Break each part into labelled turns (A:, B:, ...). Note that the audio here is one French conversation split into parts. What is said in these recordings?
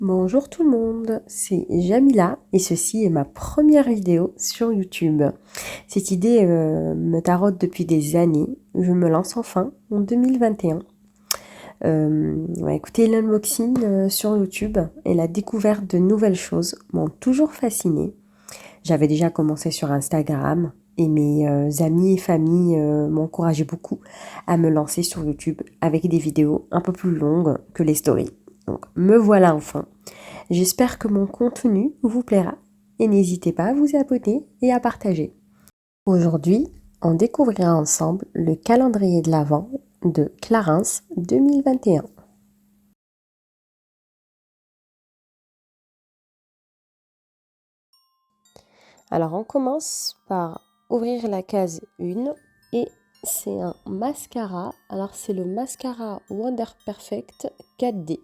A: Bonjour tout le monde, c'est Jamila et ceci est ma première vidéo sur YouTube. Cette idée me taraude depuis des années, je me lance enfin en 2021. Écoutez, l'unboxing sur YouTube et la découverte de nouvelles choses m'ont toujours fascinée. J'avais déjà commencé sur Instagram et mes amis et familles m'encourageaient beaucoup à me lancer sur YouTube avec des vidéos un peu plus longues que les stories. Donc me voilà enfin. J'espère que mon contenu vous plaira et n'hésitez pas à vous abonner et à partager. Aujourd'hui, on découvrira ensemble le calendrier de l'Avent de Clarins 2021. Alors on commence par ouvrir la case 1 et c'est un mascara. Alors c'est le mascara Wonder Perfect 4D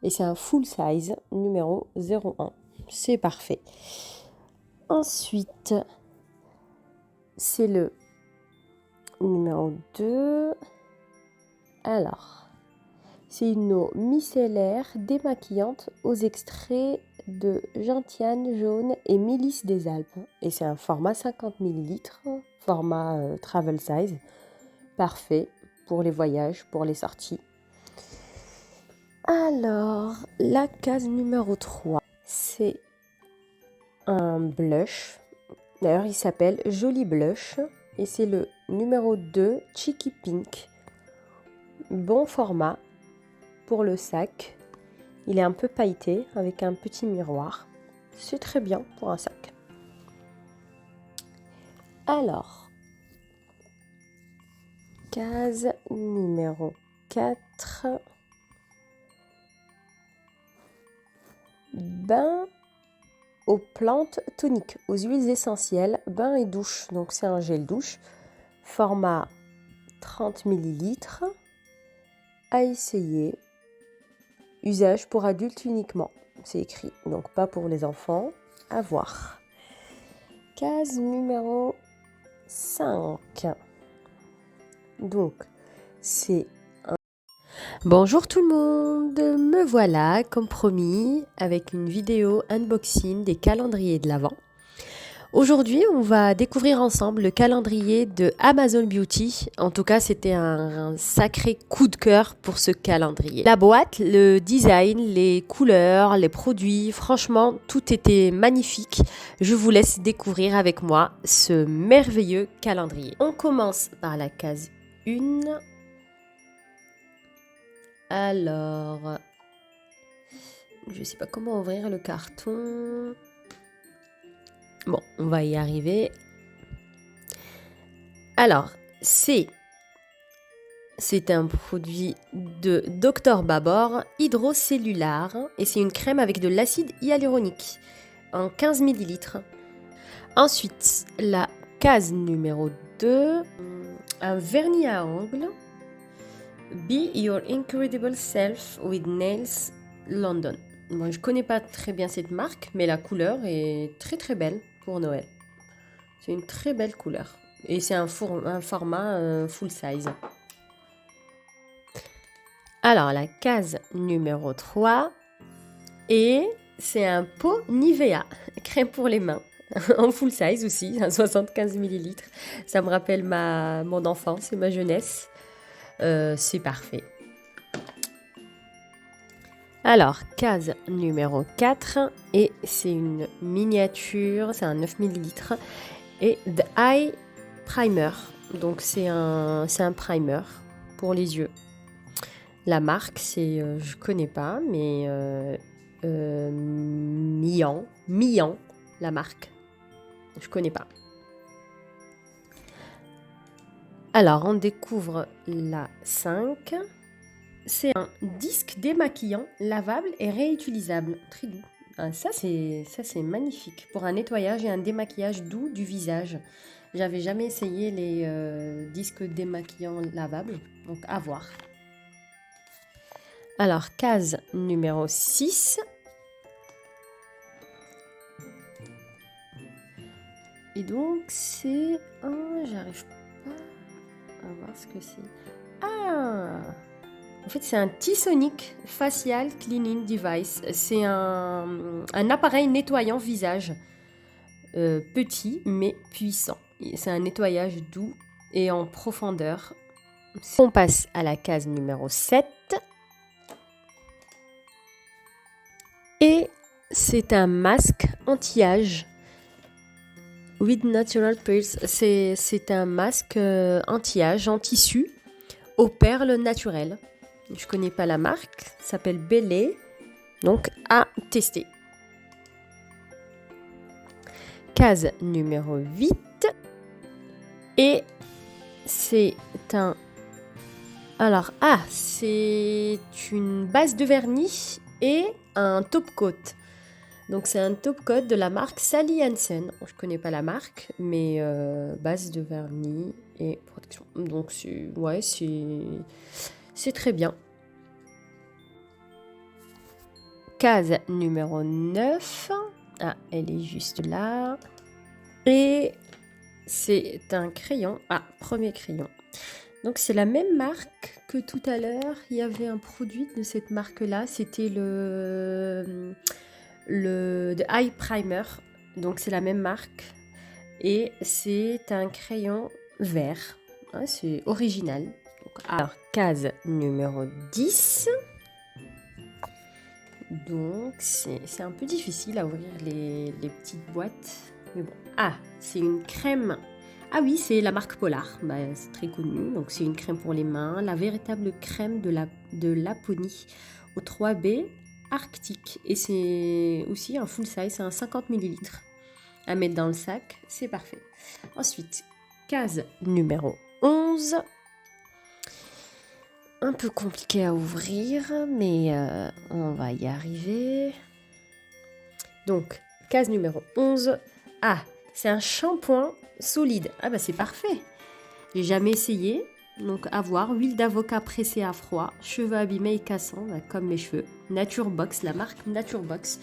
A: et c'est un full size numéro 01. C'est parfait. Ensuite, c'est le numéro 2. Alors, c'est une eau micellaire démaquillante aux extraits de gentiane jaune et mélisse des Alpes. Et c'est un format 50 ml, format travel size. Parfait pour les voyages, pour les sorties. Alors, la case numéro 3, c'est un blush. D'ailleurs, il s'appelle Joli Blush. Et c'est le numéro 2, Cheeky Pink. Bon format pour le sac. Il est un peu pailleté avec un petit miroir. C'est très bien pour un sac. Alors, case numéro 4. Bain aux plantes toniques, aux huiles essentielles, bain et douche. Donc c'est un gel douche. Format 30 ml. À essayer. Usage pour adultes uniquement. C'est écrit. Donc pas pour les enfants. À voir. Case numéro 5. Donc, c'est un... Bonjour tout le monde, me voilà comme promis avec une vidéo unboxing des calendriers de l'Avent. Aujourd'hui, on va découvrir ensemble le calendrier de Amazon Beauty. En tout cas, c'était un sacré coup de cœur pour ce calendrier. La boîte, le design, les couleurs, les produits, franchement, tout était magnifique. Je vous laisse découvrir avec moi ce merveilleux calendrier. On commence par la case 1. Alors, je ne sais pas comment ouvrir le carton. Bon, on va y arriver. Alors, c'est un produit de Dr Babor hydrocellulaire et c'est une crème avec de l'acide hyaluronique en 15 ml. Ensuite, la case numéro 2, un vernis à ongles. Be Your Incredible Self with Nails London. Moi, je connais pas très bien cette marque, mais la couleur est très très belle pour Noël. C'est une très belle couleur. Et c'est un format full size. Alors, la case numéro 3. Et c'est un pot Nivea, crème pour les mains. En full size aussi, un 75 ml. Ça me rappelle mon enfance et ma jeunesse. C'est parfait. Alors, case numéro 4, et c'est une miniature, c'est un 9 ml, et The Eye Primer, donc c'est un primer pour les yeux. La marque, c'est, je connais pas, mais Mian, la marque, je connais pas. Alors, on découvre la 5. C'est un disque démaquillant, lavable et réutilisable. Très doux. Ça, c'est magnifique. Pour un nettoyage et un démaquillage doux du visage. J'avais jamais essayé les disques démaquillants lavables. Donc, à voir. Alors, case numéro 6. Et donc, c'est un... J'arrive pas à voir ce que c'est. Ah! En fait, c'est un T-Sonic Facial Cleaning Device. C'est un appareil nettoyant visage. Petit mais puissant. C'est un nettoyage doux et en profondeur. On passe à la case numéro 7. Et c'est un masque anti-âge. With Natural Pearls. C'est un masque anti-âge en tissu aux perles naturelles. Je connais pas la marque. Ça s'appelle Belay. Donc à tester. Case numéro 8. Et c'est un... Alors, c'est une base de vernis et un top coat. Donc, c'est un top coat de la marque Sally Hansen. Je connais pas la marque, mais base de vernis et protection. Donc, c'est très bien. Case numéro 9. Elle est juste là. Et c'est un crayon. Premier crayon. Donc c'est la même marque que tout à l'heure. Il y avait un produit de cette marque-là. C'était le The Eye Primer. Donc c'est la même marque. Et c'est un crayon vert. C'est original. Alors, case numéro 10. Donc c'est un peu difficile à ouvrir les petites boîtes. Mais bon. C'est une crème. Oui, c'est la marque Polar. C'est très connu. Donc, c'est une crème pour les mains. La véritable crème de Laponie au 3B Arctique. Et c'est aussi un full size. C'est un 50 ml à mettre dans le sac. C'est parfait. Ensuite, case numéro 11. Un peu compliqué à ouvrir, mais on va y arriver. Donc, case numéro 11. C'est un shampoing solide. C'est parfait. J'ai jamais essayé. Donc, à voir. Huile d'avocat pressée à froid. Cheveux abîmés et cassants, comme mes cheveux. Naturebox, la marque Naturebox.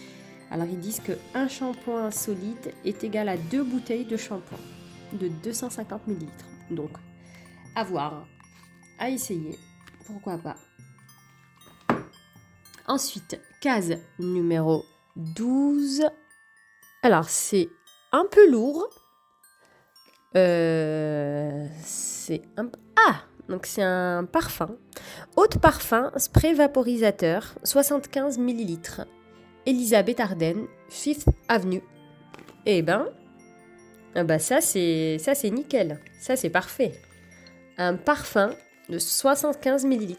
A: Alors, ils disent qu'un shampoing solide est égal à 2 bouteilles de shampoing de 250 ml. Donc, à voir. À essayer. Pourquoi pas. Ensuite, case numéro 12. Alors, c'est un peu lourd. Donc c'est un parfum. Eau de parfum, spray vaporisateur, 75 ml. Elisabeth Arden, Fifth Avenue. Ça c'est nickel. Ça c'est parfait. Un parfum de 75 ml.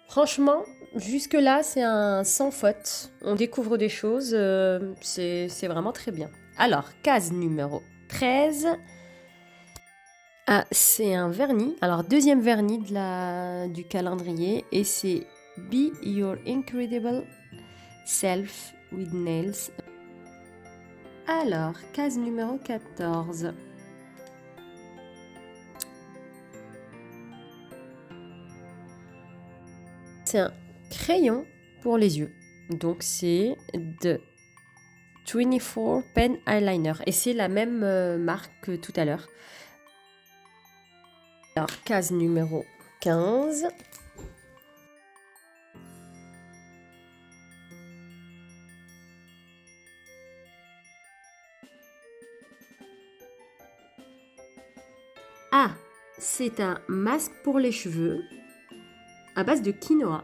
A: Franchement, jusque-là, c'est un sans faute. On découvre des choses, c'est vraiment très bien. Alors, case numéro 13. C'est un vernis. Alors, deuxième vernis du calendrier. Et c'est Be Your Incredible Self with Nails. Alors, case numéro 14. C'est un crayon pour les yeux. Donc, c'est de 24 Pen Eyeliner. Et c'est la même marque que tout à l'heure. Alors, case numéro 15. C'est un masque pour les cheveux à base de quinoa.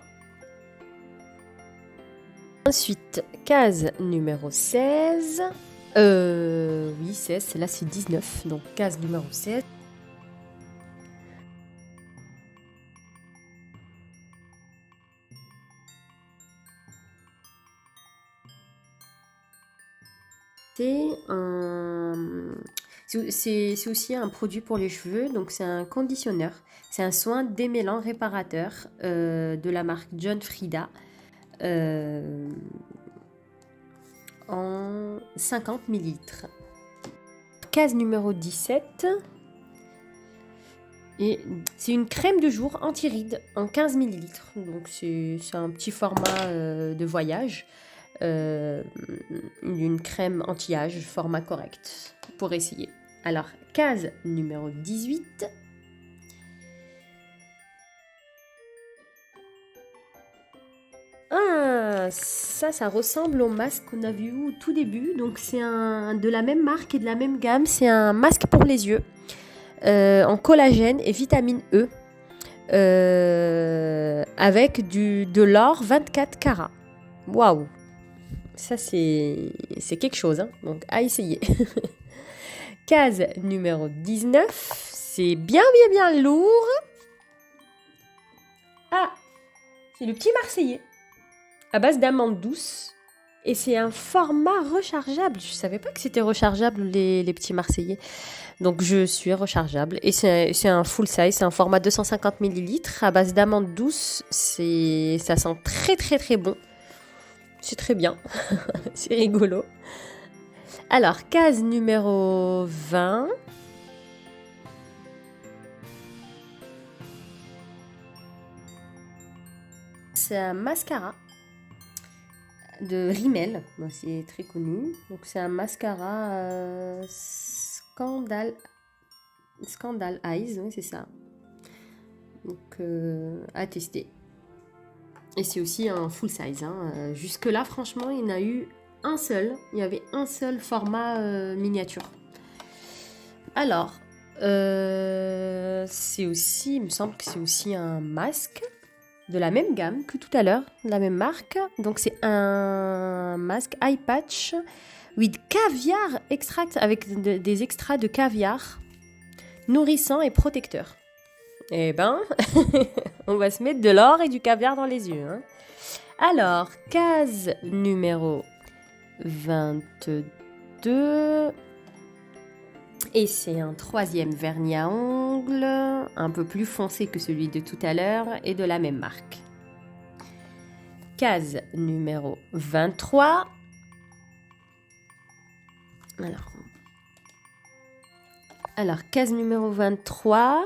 A: Ensuite, case numéro 16. Oui, 16, là c'est 19. Donc, case numéro 16. C'est aussi un produit pour les cheveux, donc c'est un conditionneur. C'est un soin démêlant réparateur de la marque John Frieda en 50 ml. Case numéro 17. Et c'est une crème de jour anti-rides en 15 ml. Donc c'est un petit format de voyage. Une crème anti-âge, format correct, pour essayer. Alors, case numéro 18. Ah, ça ressemble au masque qu'on a vu au tout début. Donc c'est de la même marque et de la même gamme. C'est un masque pour les yeux en collagène et vitamine E avec de l'or 24 carats. Waouh, ça c'est quelque chose, hein. Donc à essayer. Case numéro 19, c'est bien lourd. Ah, c'est le petit Marseillais à base d'amandes douces. Et c'est un format rechargeable. Je savais pas que c'était rechargeable les petits Marseillais. Donc je suis rechargeable. Et c'est un full size, c'est un format 250 ml à base d'amandes douces. Ça sent très bon. C'est très bien. C'est rigolo. Alors, case numéro 20. C'est un mascara de Rimmel, c'est très connu. Donc c'est un mascara Scandal Eyes, oui c'est ça. Donc à tester. Et c'est aussi un full size. Hein. Jusque-là, franchement, il y en a eu un seul. Il y avait un seul format miniature. Alors, c'est aussi, il me semble que c'est aussi un masque de la même gamme que tout à l'heure, de la même marque. Donc c'est un masque eye patch with caviar extract avec des extraits de caviar nourrissant et protecteur. Eh ben, on va se mettre de l'or et du caviar dans les yeux. Hein. Alors, case numéro 22. Et c'est un troisième vernis à ongles, un peu plus foncé que celui de tout à l'heure et de la même marque. Case numéro 23. Alors case numéro 23.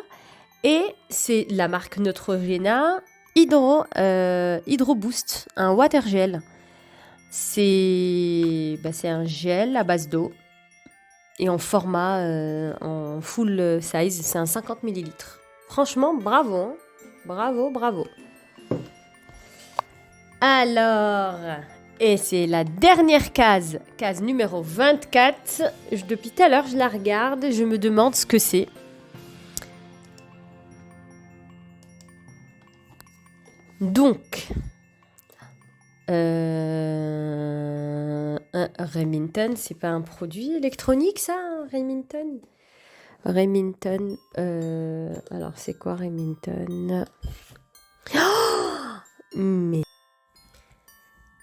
A: Et c'est la marque Neutrogena Hydro Boost, un water gel. C'est un gel à base d'eau. Et en format, en full size, c'est un 50 ml. Franchement, bravo. Hein. Bravo. Alors, et c'est la dernière case numéro 24. Depuis tout à l'heure, je la regarde, je me demande ce que c'est. Donc, Remington, c'est pas un produit électronique ça, Remington. Alors c'est quoi Remington? Mais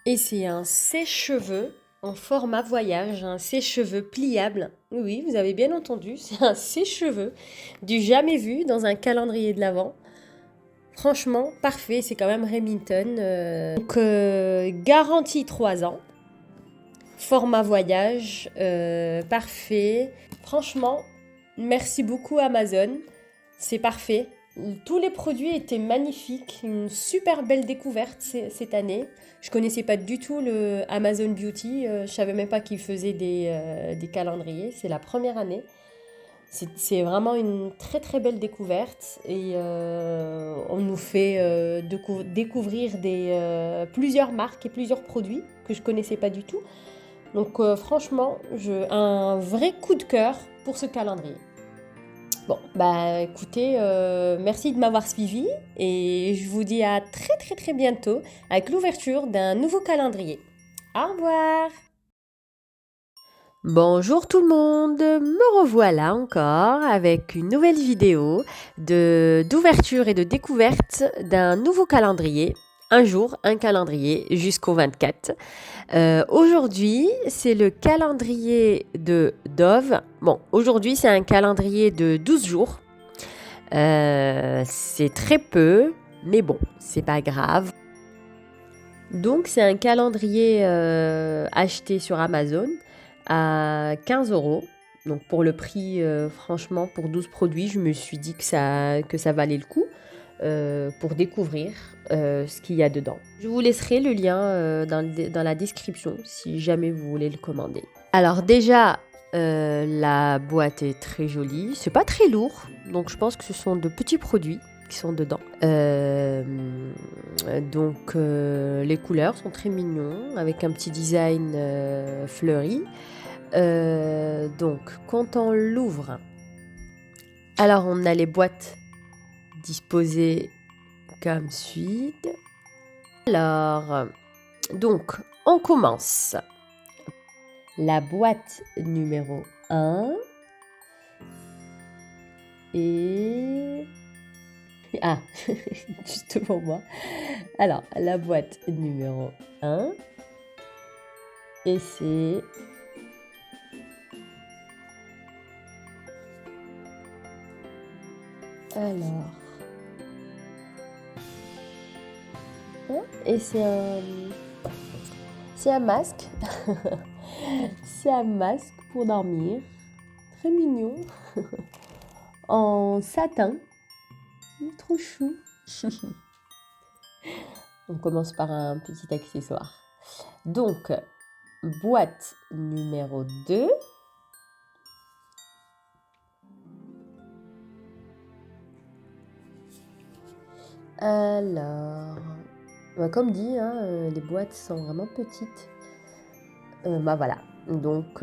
A: et c'est un sèche-cheveux en format voyage, un sèche-cheveux pliable. Oui, vous avez bien entendu, c'est un sèche-cheveux du jamais vu dans un calendrier de l'Avent. Franchement, parfait, c'est quand même Remington. Donc, garantie 3 ans. Format voyage, parfait. Franchement, merci beaucoup Amazon, c'est parfait. Tous les produits étaient magnifiques, une super belle découverte cette année. Je connaissais pas du tout le Amazon Beauty, je savais même pas qu'ils faisaient des calendriers, c'est la première année. C'est vraiment une très belle découverte et on nous fait découvrir plusieurs marques et plusieurs produits que je connaissais pas du tout. Donc franchement, un vrai coup de cœur pour ce calendrier. Bon, bah écoutez, merci de m'avoir suivi et je vous dis à très bientôt avec l'ouverture d'un nouveau calendrier. Au revoir! Bonjour tout le monde, me revoilà encore avec une nouvelle vidéo d'ouverture et de découverte d'un nouveau calendrier. Un jour, un calendrier jusqu'au 24. Aujourd'hui, c'est le calendrier de Dove. Bon, aujourd'hui, c'est un calendrier de 12 jours. C'est très peu, mais bon, c'est pas grave. Donc, c'est un calendrier acheté sur Amazon à 15 €. Donc, pour le prix, franchement, pour 12 produits, je me suis dit que ça valait le coup pour découvrir ce qu'il y a dedans. Je vous laisserai le lien dans la description si jamais vous voulez le commander. Alors déjà, la boîte est très jolie. C'est pas très lourd, donc je pense que ce sont de petits produits. qui sont dedans. Donc les couleurs sont très mignons avec un petit design fleuri. Donc quand on l'ouvre, alors on a les boîtes disposées comme suit. Alors donc on commence. La boîte numéro 1 et... Ah, juste pour moi. Alors, la boîte numéro 1 et c'est... Alors... Et c'est un masque. C'est un masque pour dormir. Très mignon. En satin. Trop chou. On commence par un petit accessoire. Donc, boîte numéro 2. Alors, comme dit, les boîtes sont vraiment petites. Voilà. Donc,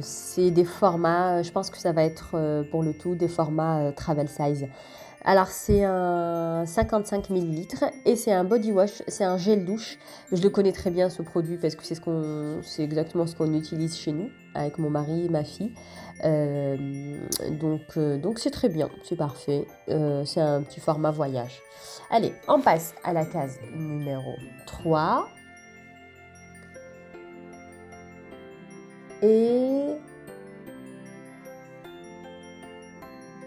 A: c'est des formats, je pense que ça va être pour le tout des formats travel size. Alors, c'est un 55 ml et c'est un body wash, c'est un gel douche. Je le connais très bien ce produit parce que c'est exactement ce qu'on utilise chez nous avec mon mari et ma fille. Donc c'est très bien, c'est parfait. C'est un petit format voyage. Allez, on passe à la case numéro 3. Et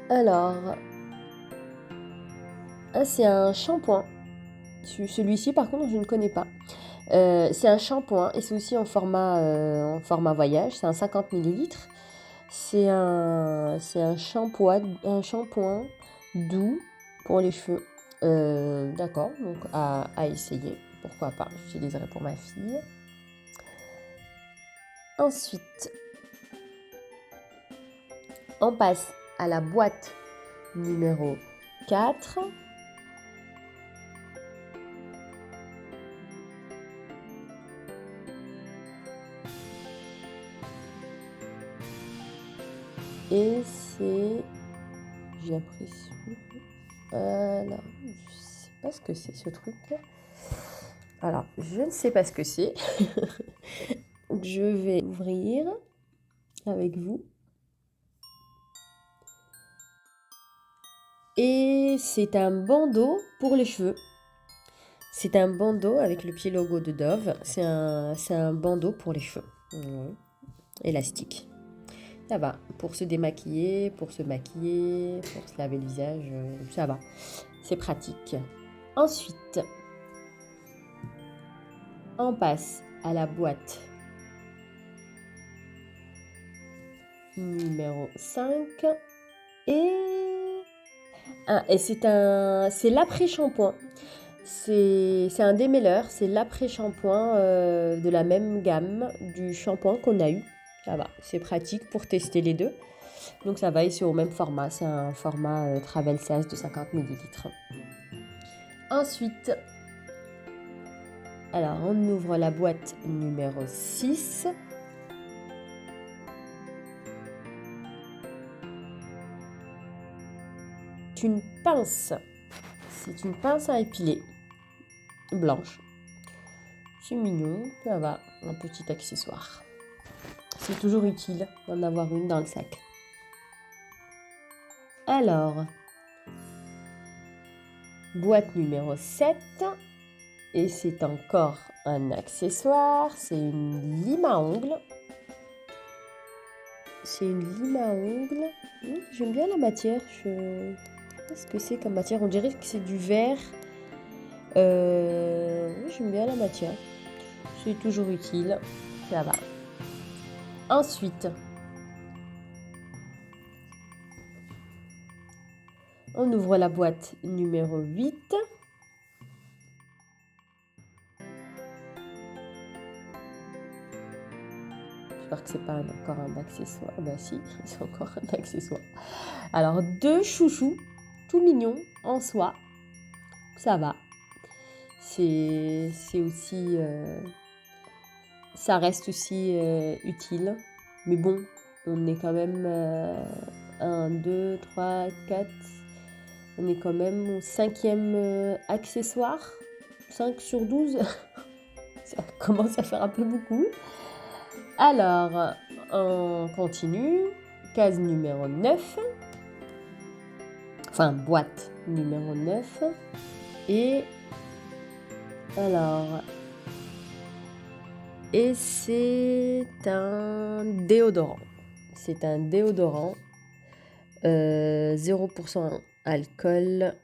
A: alors, c'est un shampoing. Celui-ci, par contre, je ne connais pas. C'est un shampoing et c'est aussi en format voyage. C'est un 50 ml. C'est un shampoing doux pour les cheveux. D'accord, donc à essayer. Pourquoi pas, j'utiliserai pour ma fille. Ensuite, on passe à la boîte numéro 4. Et c'est... J'ai l'impression... Alors, je sais pas ce que c'est ce truc. Alors, je ne sais pas ce que c'est. Je vais ouvrir avec vous. Et c'est un bandeau pour les cheveux. C'est un bandeau avec le petit logo de Dove. C'est un bandeau pour les cheveux. Élastique. Ça va. Pour se démaquiller, pour se maquiller, pour se laver le visage, ça va. C'est pratique. Ensuite, on passe à la boîte numéro 5. Et c'est l'après-shampoing. C'est un démêleur, c'est l'après-shampoing de la même gamme du shampoing qu'on a eu. Ça va, c'est pratique pour tester les deux. Donc ça va, et c'est au même format, c'est un format Travel size de 50 ml. Ensuite, alors on ouvre la boîte numéro 6. Une pince. C'est une pince à épiler. Blanche. C'est mignon, ça va, un petit accessoire. C'est toujours utile d'en avoir une dans le sac. Alors, boîte numéro 7. Et c'est encore un accessoire. C'est une lime à ongles. C'est une lime à ongles. J'aime bien la matière. Qu'est-ce que c'est comme matière? On dirait que c'est du verre. J'aime bien la matière. C'est toujours utile. Ça va. Ensuite, on ouvre la boîte numéro 8. J'espère que c'est pas encore un accessoire. Bah si, c'est encore un accessoire. Alors, 2 chouchous tout mignon en soi. Ça va. C'est aussi... ça reste aussi utile. Mais bon, on est quand même 1, 2, 3, 4... On est quand même au 5e accessoire. 5 sur 12. Ça commence à faire un peu beaucoup. Alors, on continue. Case numéro 9. Enfin, boîte numéro 9. Et alors... Et c'est un déodorant. C'est un déodorant. 0% alcool,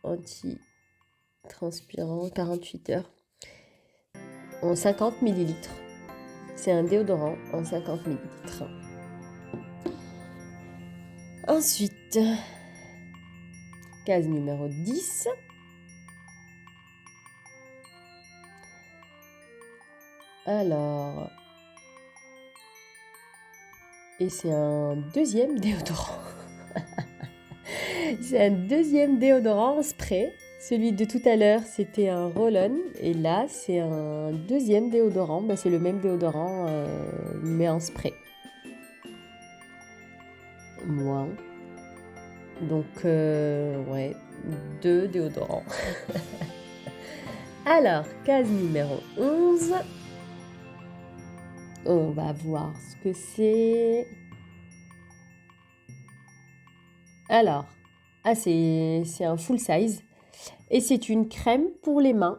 A: anti-transpirant, 48 heures. En 50 millilitres. C'est un déodorant en 50 millilitres. Ensuite, case numéro 10. Alors, et c'est un deuxième déodorant. C'est un deuxième déodorant en spray. Celui de tout à l'heure, c'était un roll-on. Et là, c'est un deuxième déodorant. Ben, c'est le même déodorant, mais en spray. Moi. Donc, ouais, 2 déodorants. Alors, case numéro 11. On va voir ce que c'est. Alors, c'est un full size. Et c'est une crème pour les mains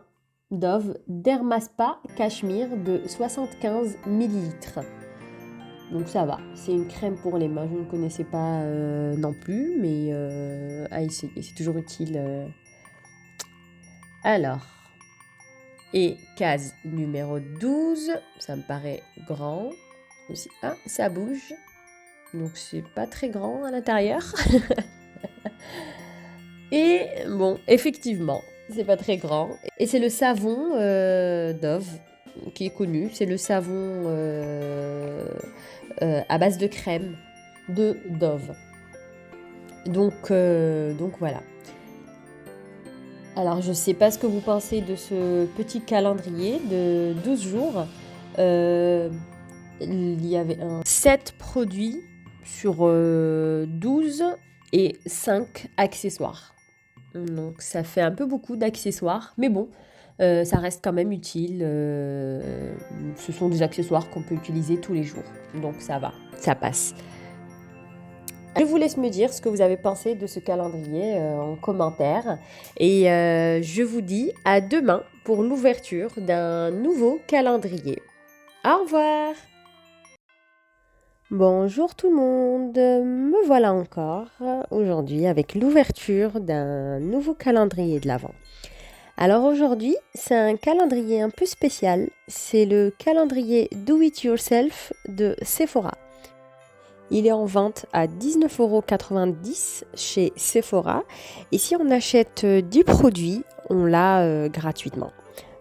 A: Dove Dermaspa Cachemire de 75 ml. Donc ça va, c'est une crème pour les mains. Je ne connaissais pas non plus, mais à essayer, c'est toujours utile. Alors, et case numéro 12, ça me paraît grand aussi. Ah, ça bouge, donc c'est pas très grand à l'intérieur. Et bon, effectivement, c'est pas très grand. Et c'est le savon Dove qui est connu. C'est le savon à base de crème de Dove. Donc voilà. Alors, je sais pas ce que vous pensez de ce petit calendrier de 12 jours. Il y avait 7 produits sur 12 et 5 accessoires. Donc ça fait un peu beaucoup d'accessoires, mais bon, ça reste quand même utile. Ce sont des accessoires qu'on peut utiliser tous les jours, donc ça va, ça passe. Je vous laisse me dire ce que vous avez pensé de ce calendrier en commentaire. Et je vous dis à demain pour l'ouverture d'un nouveau calendrier. Au revoir! Bonjour tout le monde, me voilà encore aujourd'hui avec l'ouverture d'un nouveau calendrier de l'Avent. Alors aujourd'hui, c'est un calendrier un peu spécial, c'est le calendrier Do It Yourself de Sephora. Il est en vente à 19,90 € chez Sephora et si on achète 10 produits, on l'a gratuitement.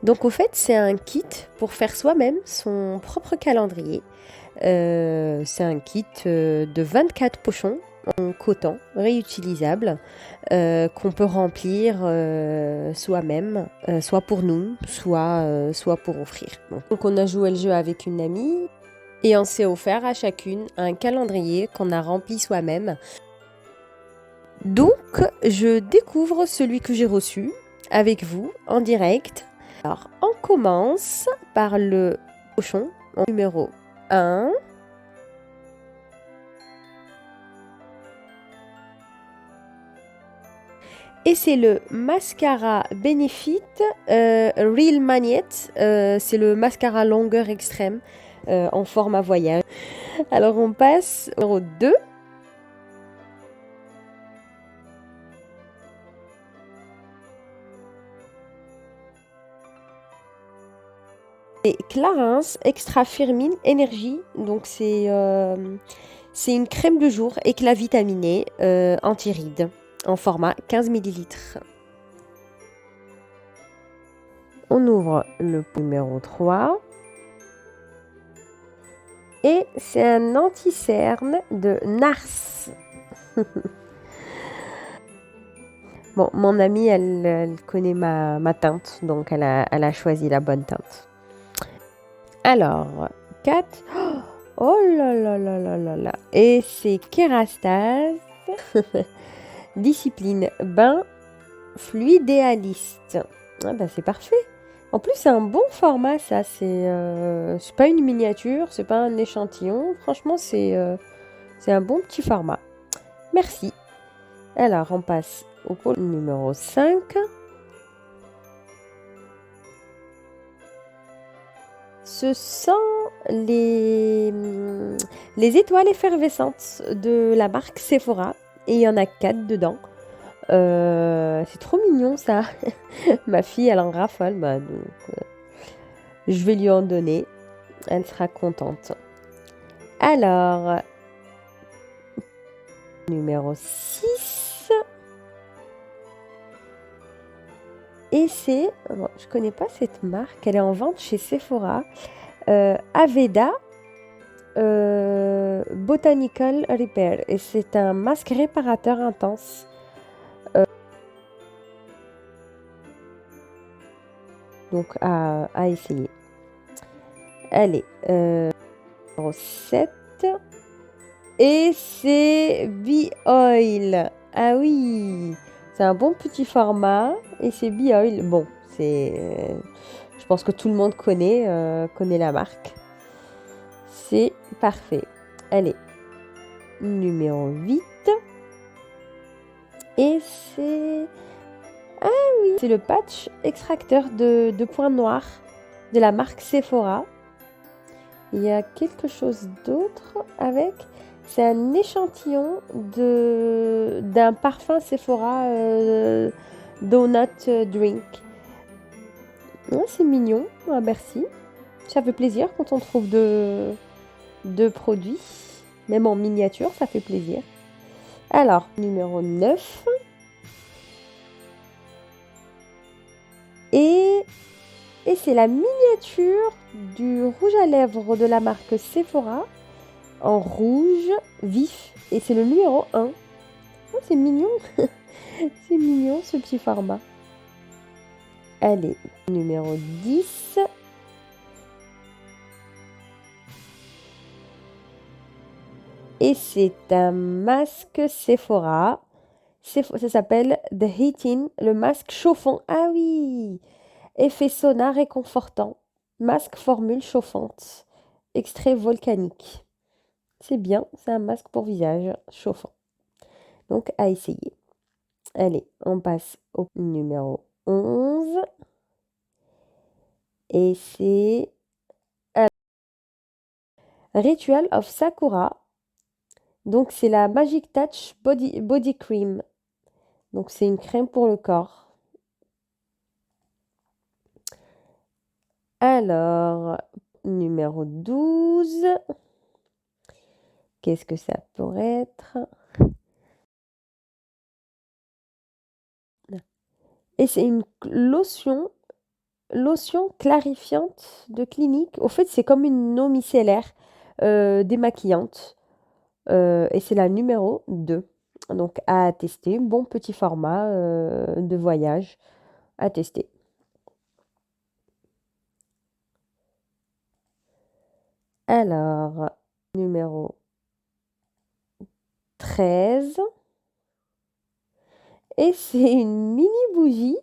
A: Donc au fait, c'est un kit pour faire soi-même son propre calendrier. C'est un kit de 24 pochons en coton réutilisable qu'on peut remplir soi-même, soit pour nous, soit pour offrir. Donc on a joué le jeu avec une amie et on s'est offert à chacune un calendrier qu'on a rempli soi-même. Donc je découvre celui que j'ai reçu avec vous en direct. Alors on commence par le pochon numéro 1. Et c'est le mascara Benefit Real Magnet. C'est le mascara longueur extrême en format voyage. Alors on passe au numéro 2. Et Clarins Extra Firmine Energy. Donc c'est une crème de jour éclat vitaminé anti-rides en format 15 ml. On ouvre le numéro 3. Et c'est un anti-cerne de Nars. Bon, mon amie, elle connaît ma teinte, donc elle a choisi la bonne teinte. Alors, 4. Oh là là là là là là. Et c'est Kérastase. Discipline bain fluidéaliste. Ah bah c'est parfait. En plus, c'est un bon format, ça. C'est pas une miniature, c'est pas un échantillon. Franchement, c'est un bon petit format. Merci. Alors, on passe au pôle numéro 5. Ce sont les étoiles effervescentes de la marque Sephora. Et il y en a 4 dedans. C'est trop mignon ça. Ma fille, elle en raffole. Bah, donc, je vais lui en donner. Elle sera contente. Alors, numéro 6. Et c'est, bon, je connais pas cette marque, elle est en vente chez Sephora. Aveda Botanical Repair. Et c'est un masque réparateur intense. Donc à essayer. Allez, numéro 7. Et c'est B-Oil. Ah oui, c'est un bon petit format. Et c'est B-Oil. Bon, je pense que tout le monde connaît la marque. C'est parfait. Allez, numéro 8. Et c'est... Ah oui, c'est le patch extracteur de points noirs de la marque Sephora. Il y a quelque chose d'autre avec. C'est un échantillon d'un parfum Sephora Donut Drink. Ouais, c'est mignon. Ah, merci. Ça fait plaisir quand on trouve de produits. Même en miniature, ça fait plaisir. Alors, numéro 9. Et c'est la miniature du rouge à lèvres de la marque Sephora en rouge vif. Et c'est le numéro 1. Oh, c'est mignon. C'est mignon ce petit format. Allez, numéro 10. Et c'est un masque Sephora. Ça s'appelle The Heating, le masque chauffant. Ah oui! Effet sauna réconfortant. Masque formule chauffante. Extrait volcanique. C'est bien, c'est un masque pour visage chauffant. Donc à essayer. Allez, on passe au numéro 11. Et c'est Ritual of Sakura. Donc c'est la Magic Touch Body Cream. Donc c'est une crème pour le corps. Alors, numéro 12. Qu'est-ce que ça pourrait être? Et c'est une lotion clarifiante de clinique. Au fait, c'est comme une eau micellaire démaquillante. Et c'est la numéro 2. Donc à tester. Bon petit format de voyage à tester. Alors, numéro 13. Et c'est une mini bougie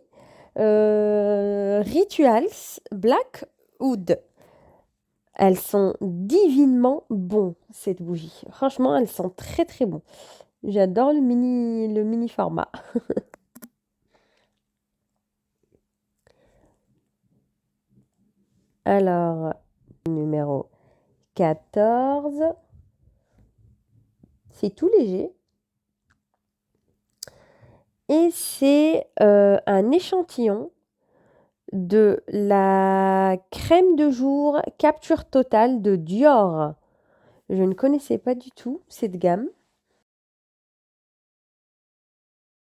A: Rituals Black Wood. Elles sont divinement bons, cette bougie. Franchement, elles sont très très bons. J'adore le mini format. Alors, numéro 14. C'est tout léger. Et c'est un échantillon de la crème de jour Capture Totale de Dior. Je ne connaissais pas du tout cette gamme.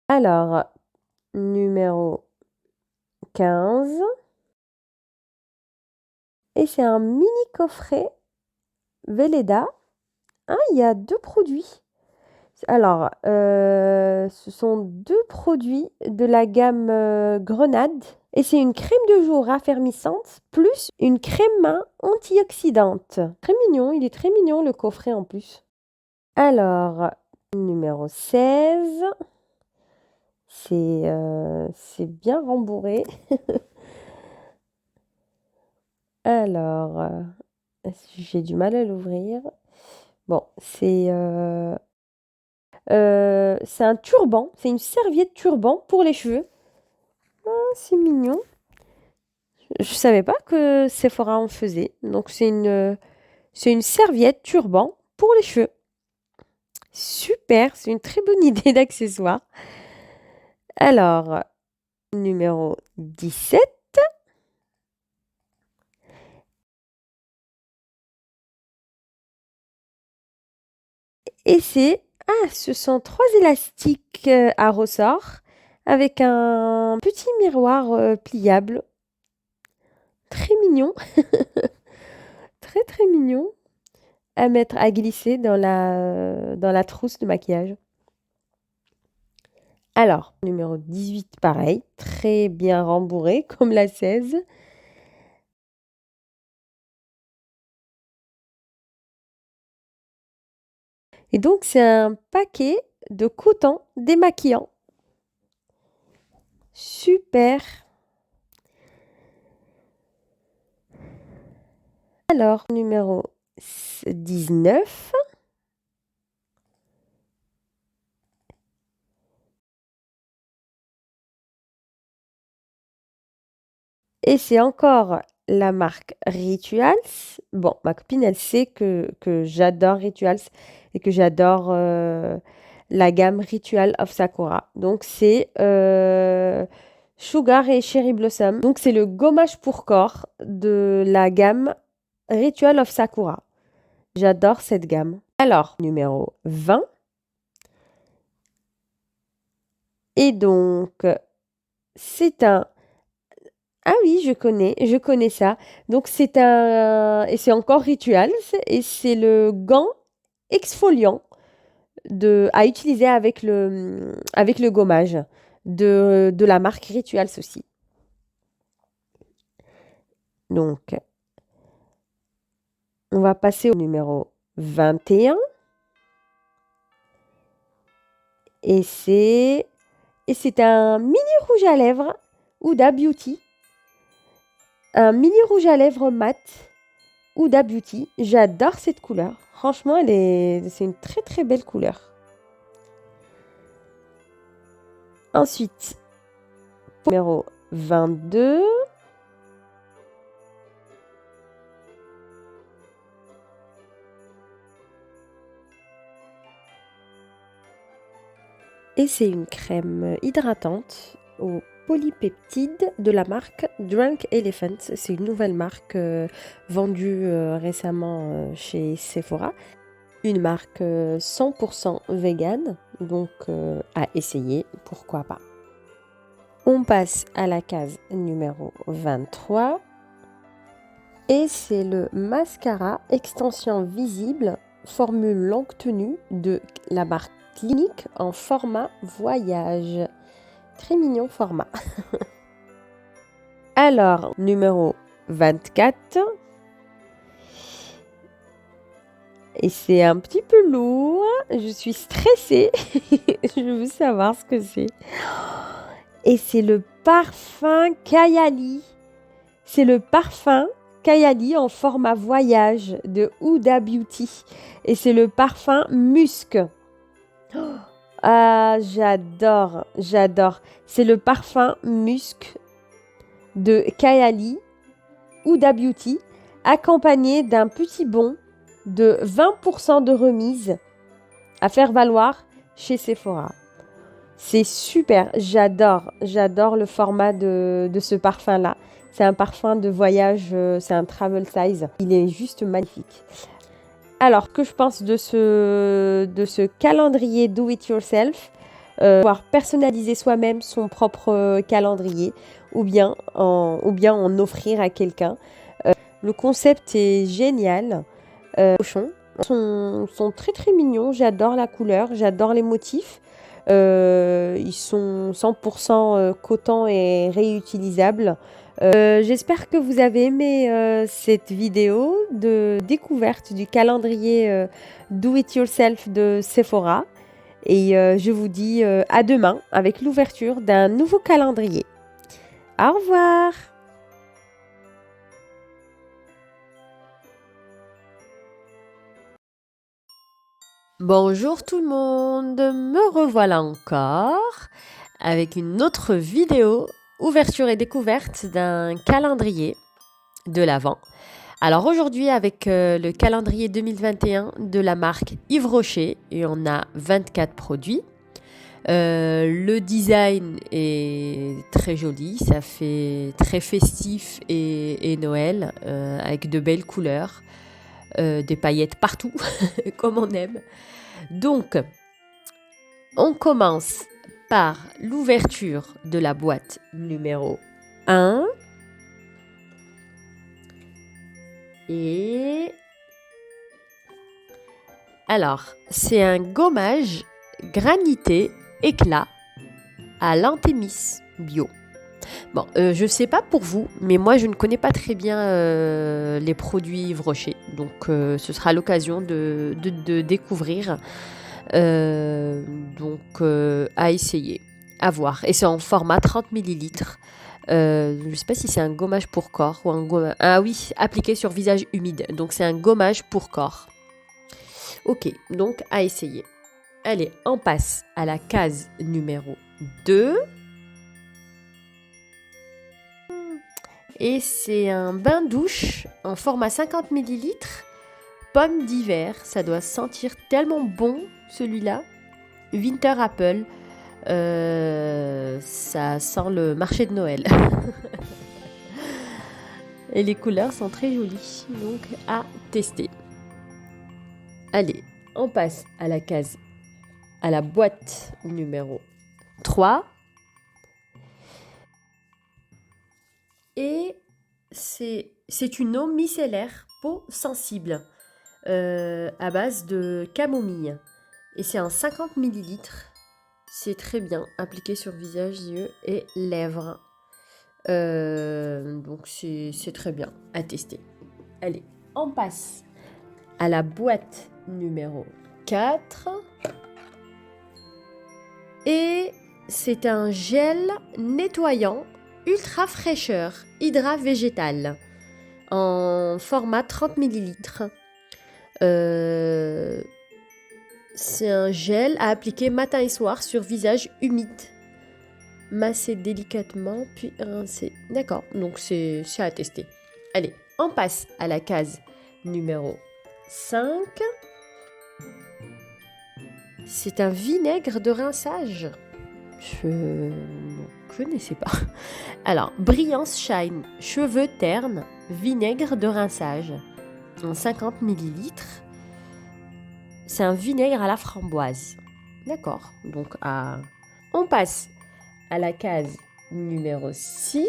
A: Alors, numéro 15. Et c'est un mini coffret Velleda. Ah, il y a 2 produits. Alors, ce sont 2 produits de la gamme, Grenade et c'est une crème de jour raffermissante plus une crème main antioxydante. Très mignon, il est très mignon le coffret en plus. Alors, numéro 16, c'est bien rembourré. Alors, j'ai du mal à l'ouvrir. Bon, c'est un turban, c'est une serviette turban pour les cheveux. Ah, c'est mignon. Je savais pas que Sephora en faisait. Donc c'est une serviette turban pour les cheveux. Super, c'est une très bonne idée d'accessoire. Alors, numéro 17. Et ce sont 3 élastiques à ressort avec un petit miroir pliable. Très mignon. Très très mignon. À mettre, à glisser dans la trousse de maquillage. Alors, numéro 18, pareil, très bien rembourré, comme la 16. Et donc, c'est un paquet de coton démaquillant. Super. Alors, numéro 19. Et c'est encore la marque Rituals. Bon, ma copine, elle sait que j'adore Rituals et que j'adore la gamme Ritual of Sakura. Donc, c'est Sugar et Cherry Blossom. Donc, c'est le gommage pour corps de la gamme Ritual of Sakura. J'adore cette gamme. Alors, numéro 20. Et donc, c'est un... Ah oui, je connais ça. Donc, c'est un... Et c'est encore Rituals. Et c'est le gant exfoliant à utiliser avec le gommage de la marque Rituals aussi. Donc, on va passer au numéro 21. Et c'est un mini rouge à lèvres Huda Beauty. Un mini rouge à lèvres mat Huda Beauty. J'adore cette couleur. Franchement, c'est une très très belle couleur. Ensuite, numéro 22. Et c'est une crème hydratante aux polypeptides de la marque Drunk Elephant. C'est une nouvelle marque vendue récemment chez Sephora. Une marque 100% vegan, donc à essayer, pourquoi pas. On passe à la case numéro 23. Et c'est le mascara extension visible formule longue tenue de la marque Clinique en format voyage. Très mignon format. Alors, numéro 24. Et c'est un petit peu lourd. Je suis stressée. Je veux savoir ce que c'est. Et c'est le parfum Kayali. C'est le parfum Kayali en format voyage de Huda Beauty. Et c'est le parfum musc. Ah, j'adore, j'adore. C'est le parfum musc de Kayali Huda Beauty, accompagné d'un petit bon de 20% de remise à faire valoir chez Sephora. C'est super, j'adore le format de ce parfum-là. C'est un parfum de voyage, c'est un travel size. Il est juste magnifique. Alors, que je pense de ce calendrier do it yourself, pouvoir personnaliser soi-même son propre calendrier ou bien en offrir à quelqu'un. Le concept est génial. Cochon, Sont très très mignons, j'adore la couleur, j'adore les motifs. Ils sont 100% coton et réutilisables. J'espère que vous avez aimé cette vidéo de découverte du calendrier Do It Yourself de Sephora. Et je vous dis à demain avec l'ouverture d'un nouveau calendrier. Au revoir! Bonjour tout le monde, me revoilà encore avec une autre vidéo ouverture et découverte d'un calendrier de l'Avent. Alors aujourd'hui avec le calendrier 2021 de la marque Yves Rocher et on a 24 produits. Le design est très joli, ça fait très festif et Noël avec de belles couleurs, des paillettes partout comme on aime. Donc on commence par l'ouverture de la boîte numéro 1 et alors c'est un gommage granité éclat à l'antémis bio. Bon, je sais pas pour vous, mais moi je ne connais pas très bien les produits Yves Rocher, donc ce sera l'occasion de découvrir. Donc à essayer, à voir. Et c'est en format 30 ml. Je ne sais pas si c'est un gommage pour corps ou un gommage... Ah oui, appliqué sur visage humide. Donc c'est un gommage pour corps. Ok, donc à essayer. Allez, on passe à la case numéro 2. Et c'est un bain douche en format 50 ml. Pomme d'hiver, ça doit sentir tellement bon celui-là. Winter Apple, ça sent le marché de Noël. Et les couleurs sont très jolies, donc à tester. Allez, on passe à la boîte numéro 3. Et c'est une eau micellaire peau sensible à base de camomille. Et c'est en 50 ml. C'est très bien appliqué sur visage, yeux et lèvres. Donc c'est très bien à tester. Allez, on passe à la boîte numéro 4. Et c'est un gel nettoyant ultra fraîcheur hydra végétal en format 30 ml. C'est un gel à appliquer matin et soir sur visage humide. Masser délicatement puis rincer. D'accord, donc c'est à tester. Allez, on passe à la case numéro 5. C'est un vinaigre de rinçage. Je ne connaissais pas. Alors, Brillance Shine, cheveux ternes, vinaigre de rinçage en 50 ml. C'est un vinaigre à la framboise. D'accord, donc on passe à la case numéro 6.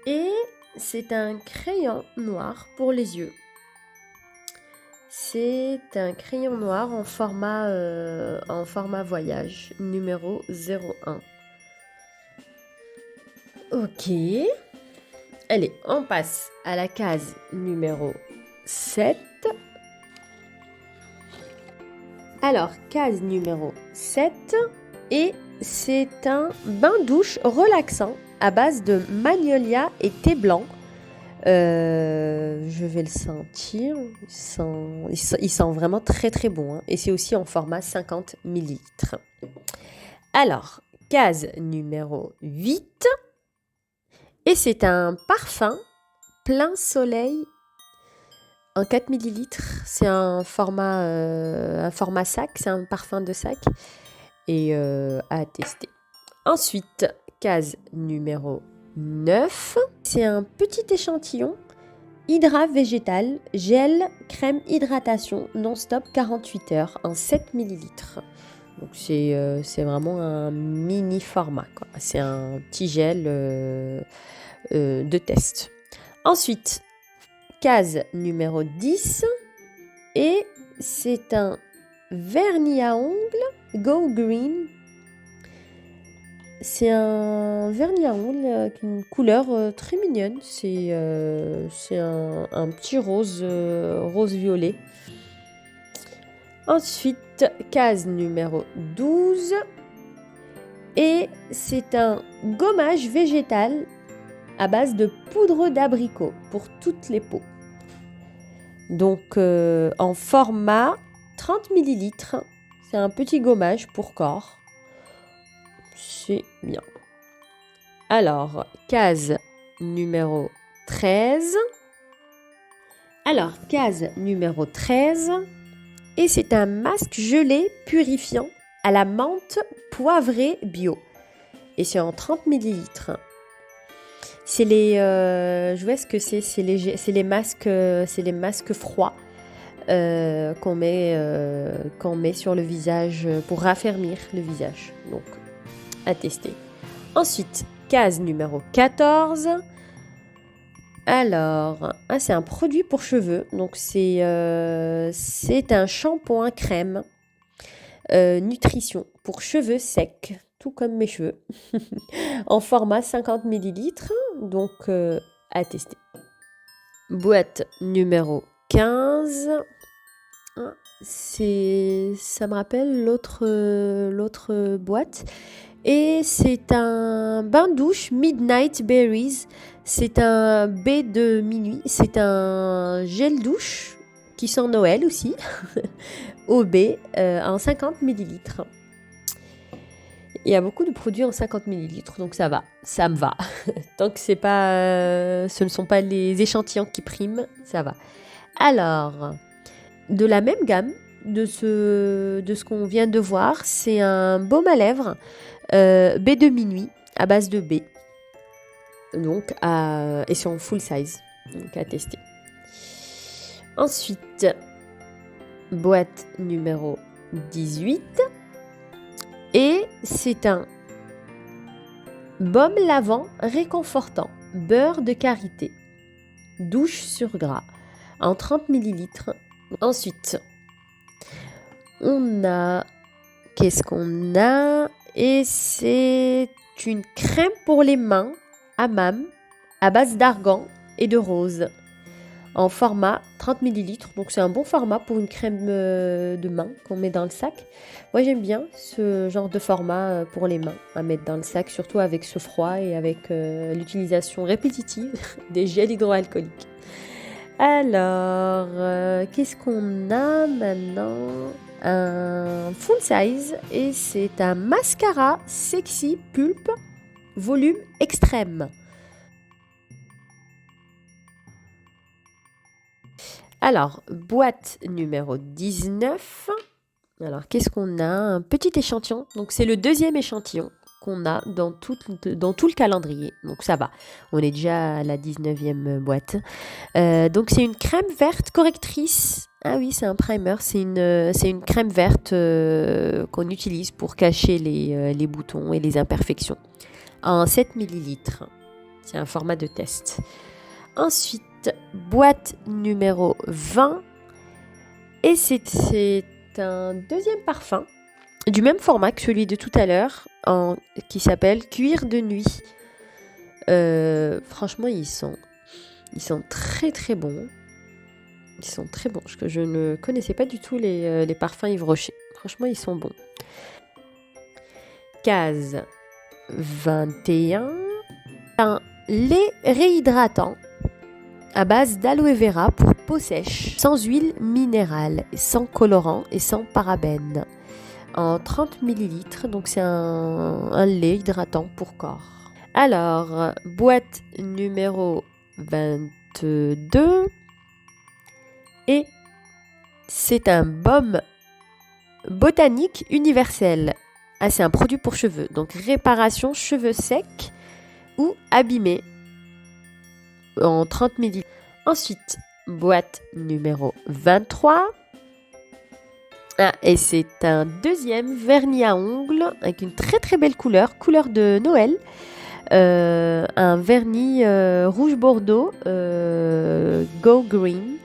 A: Et c'est un crayon noir pour les yeux. C'est un crayon noir en format voyage, numéro 01. Ok. Allez, on passe à la case numéro 7. Alors, case numéro 7. Et c'est un bain douche relaxant à base de magnolia et thé blanc. Je vais le sentir. Il sent vraiment très très bon. Hein. Et c'est aussi en format 50 ml. Alors, case numéro 8. Et c'est un parfum plein soleil en 4 ml. C'est un format sac. C'est un parfum de sac. Et à tester. Ensuite, case numéro 9. C'est un petit échantillon hydra végétal, gel, crème hydratation non-stop 48 heures en 7 ml. Donc c'est vraiment un mini format, quoi. C'est un petit gel de test. Ensuite, case numéro 10. Et c'est un vernis à ongles Go Green. C'est un vernis à ongles avec une couleur très mignonne. C'est un petit rose, rose-violet. Ensuite, case numéro 12. Et c'est un gommage végétal à base de poudre d'abricot pour toutes les peaux. Donc en format 30 ml. C'est un petit gommage pour corps. C'est bien. Alors, case numéro 13. Et c'est un masque gelé purifiant à la menthe poivrée bio. Et c'est en 30 ml. C'est les, je vois ce que c'est. C'est les masques froids qu'on met sur le visage pour raffermir le visage. Donc, à tester. Ensuite, case numéro 14. Alors, c'est un produit pour cheveux. Donc, c'est un shampoing crème nutrition pour cheveux secs, tout comme mes cheveux, en format 50 ml. Donc, à tester. Boîte numéro 15. Ça me rappelle l'autre boîte. Et c'est un bain douche Midnight Berries. C'est un baie de minuit. C'est un gel douche qui sent Noël aussi. Au baie en 50 ml. Il y a beaucoup de produits en 50 ml, donc ça va, ça me va. Tant que ce ne sont pas les échantillons qui priment, ça va. Alors, de la même gamme de ce qu'on vient de voir, c'est un baume à lèvres baie de minuit à base de baie. Donc, et c'est en full size, donc à tester. Ensuite, boîte numéro 18. Et c'est un baume lavant réconfortant, beurre de karité, douche sur gras, en 30 ml. Ensuite, qu'est-ce qu'on a? Et c'est une crème pour les mains, hammam, à base d'argan et de rose, en format 30 ml. Donc c'est un bon format pour une crème de main qu'on met dans le sac. Moi j'aime bien ce genre de format pour les mains à mettre dans le sac, surtout avec ce froid et avec l'utilisation répétitive des gels hydroalcooliques. Alors, qu'est-ce qu'on a maintenant? Un full size et c'est un mascara sexy pulpe volume extrême. Alors, boîte numéro 19. Alors, qu'est-ce qu'on a? Un petit échantillon. Donc, c'est le deuxième échantillon qu'on a dans tout le calendrier. Donc, ça va. On est déjà à la 19e boîte. Donc, c'est une crème verte correctrice. Ah oui, c'est un primer. C'est une crème verte qu'on utilise pour cacher les boutons et les imperfections. En 7 ml. C'est un format de test. Ensuite, boîte numéro 20. Et c'est un deuxième parfum du même format que celui de tout à l'heure, qui s'appelle Cuir de nuit. Franchement, ils sont très très bons. Ils sont très bons. Je ne connaissais pas du tout les parfums Yves Rocher. Franchement, ils sont bons. Case 21. Un lait réhydratant à base d'aloe vera pour peau sèche, sans huile minérale, sans colorant et sans parabènes. En 30 ml, donc c'est un lait hydratant pour corps. Alors, boîte numéro 22. Et c'est un baume botanique universel. Ah, c'est un produit pour cheveux. Donc, réparation cheveux secs ou abîmés. En 30 ml. Ensuite, boîte numéro 23. Ah, et c'est un deuxième vernis à ongles avec une très très belle couleur de Noël. Un vernis rouge bordeaux Go Green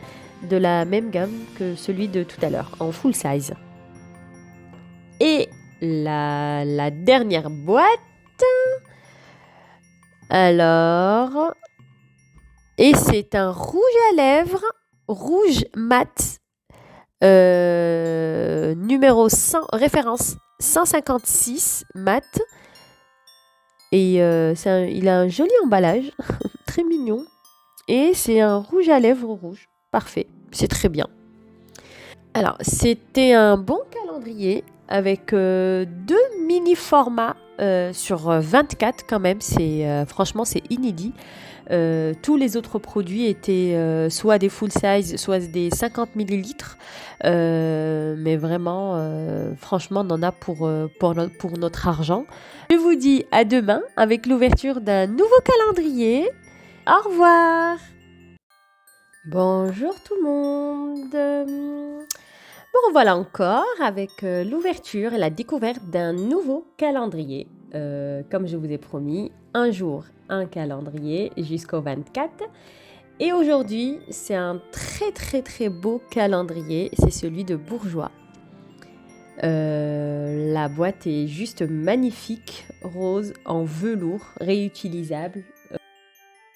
A: de la même gamme que celui de tout à l'heure, en full size. Et la dernière boîte. Alors, et c'est un rouge à lèvres, rouge mat, numéro 100, référence 156 mat. Et il a un joli emballage, très mignon. Et c'est un rouge à lèvres rouge. Parfait, c'est très bien. Alors, c'était un bon calendrier avec 2 mini-formats sur 24 quand même. Franchement, c'est inédit. Tous les autres produits étaient soit des full size, soit des 50 millilitres. Mais vraiment, franchement, on en a pour notre argent. Je vous dis à demain avec l'ouverture d'un nouveau calendrier. Au revoir! Bonjour tout le monde! Bon, voilà encore avec l'ouverture et la découverte d'un nouveau calendrier. Comme je vous ai promis, un jour, un calendrier jusqu'au 24. Et aujourd'hui, c'est un très très très beau calendrier. C'est celui de Bourjois. La boîte est juste magnifique, rose, en velours, réutilisable.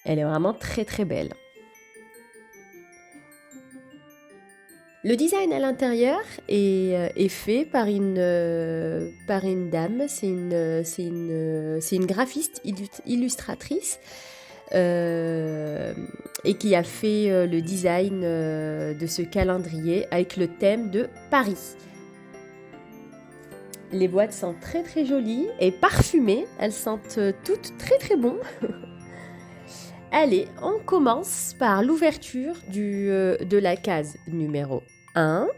A: Elle est vraiment très très belle. Le design à l'intérieur est fait par une dame, c'est une graphiste illustratrice et qui a fait le design de ce calendrier avec le thème de Paris. Les boîtes sont très très jolies et parfumées, elles sentent toutes très très bon. Allez, on commence par l'ouverture de la case numéro 1.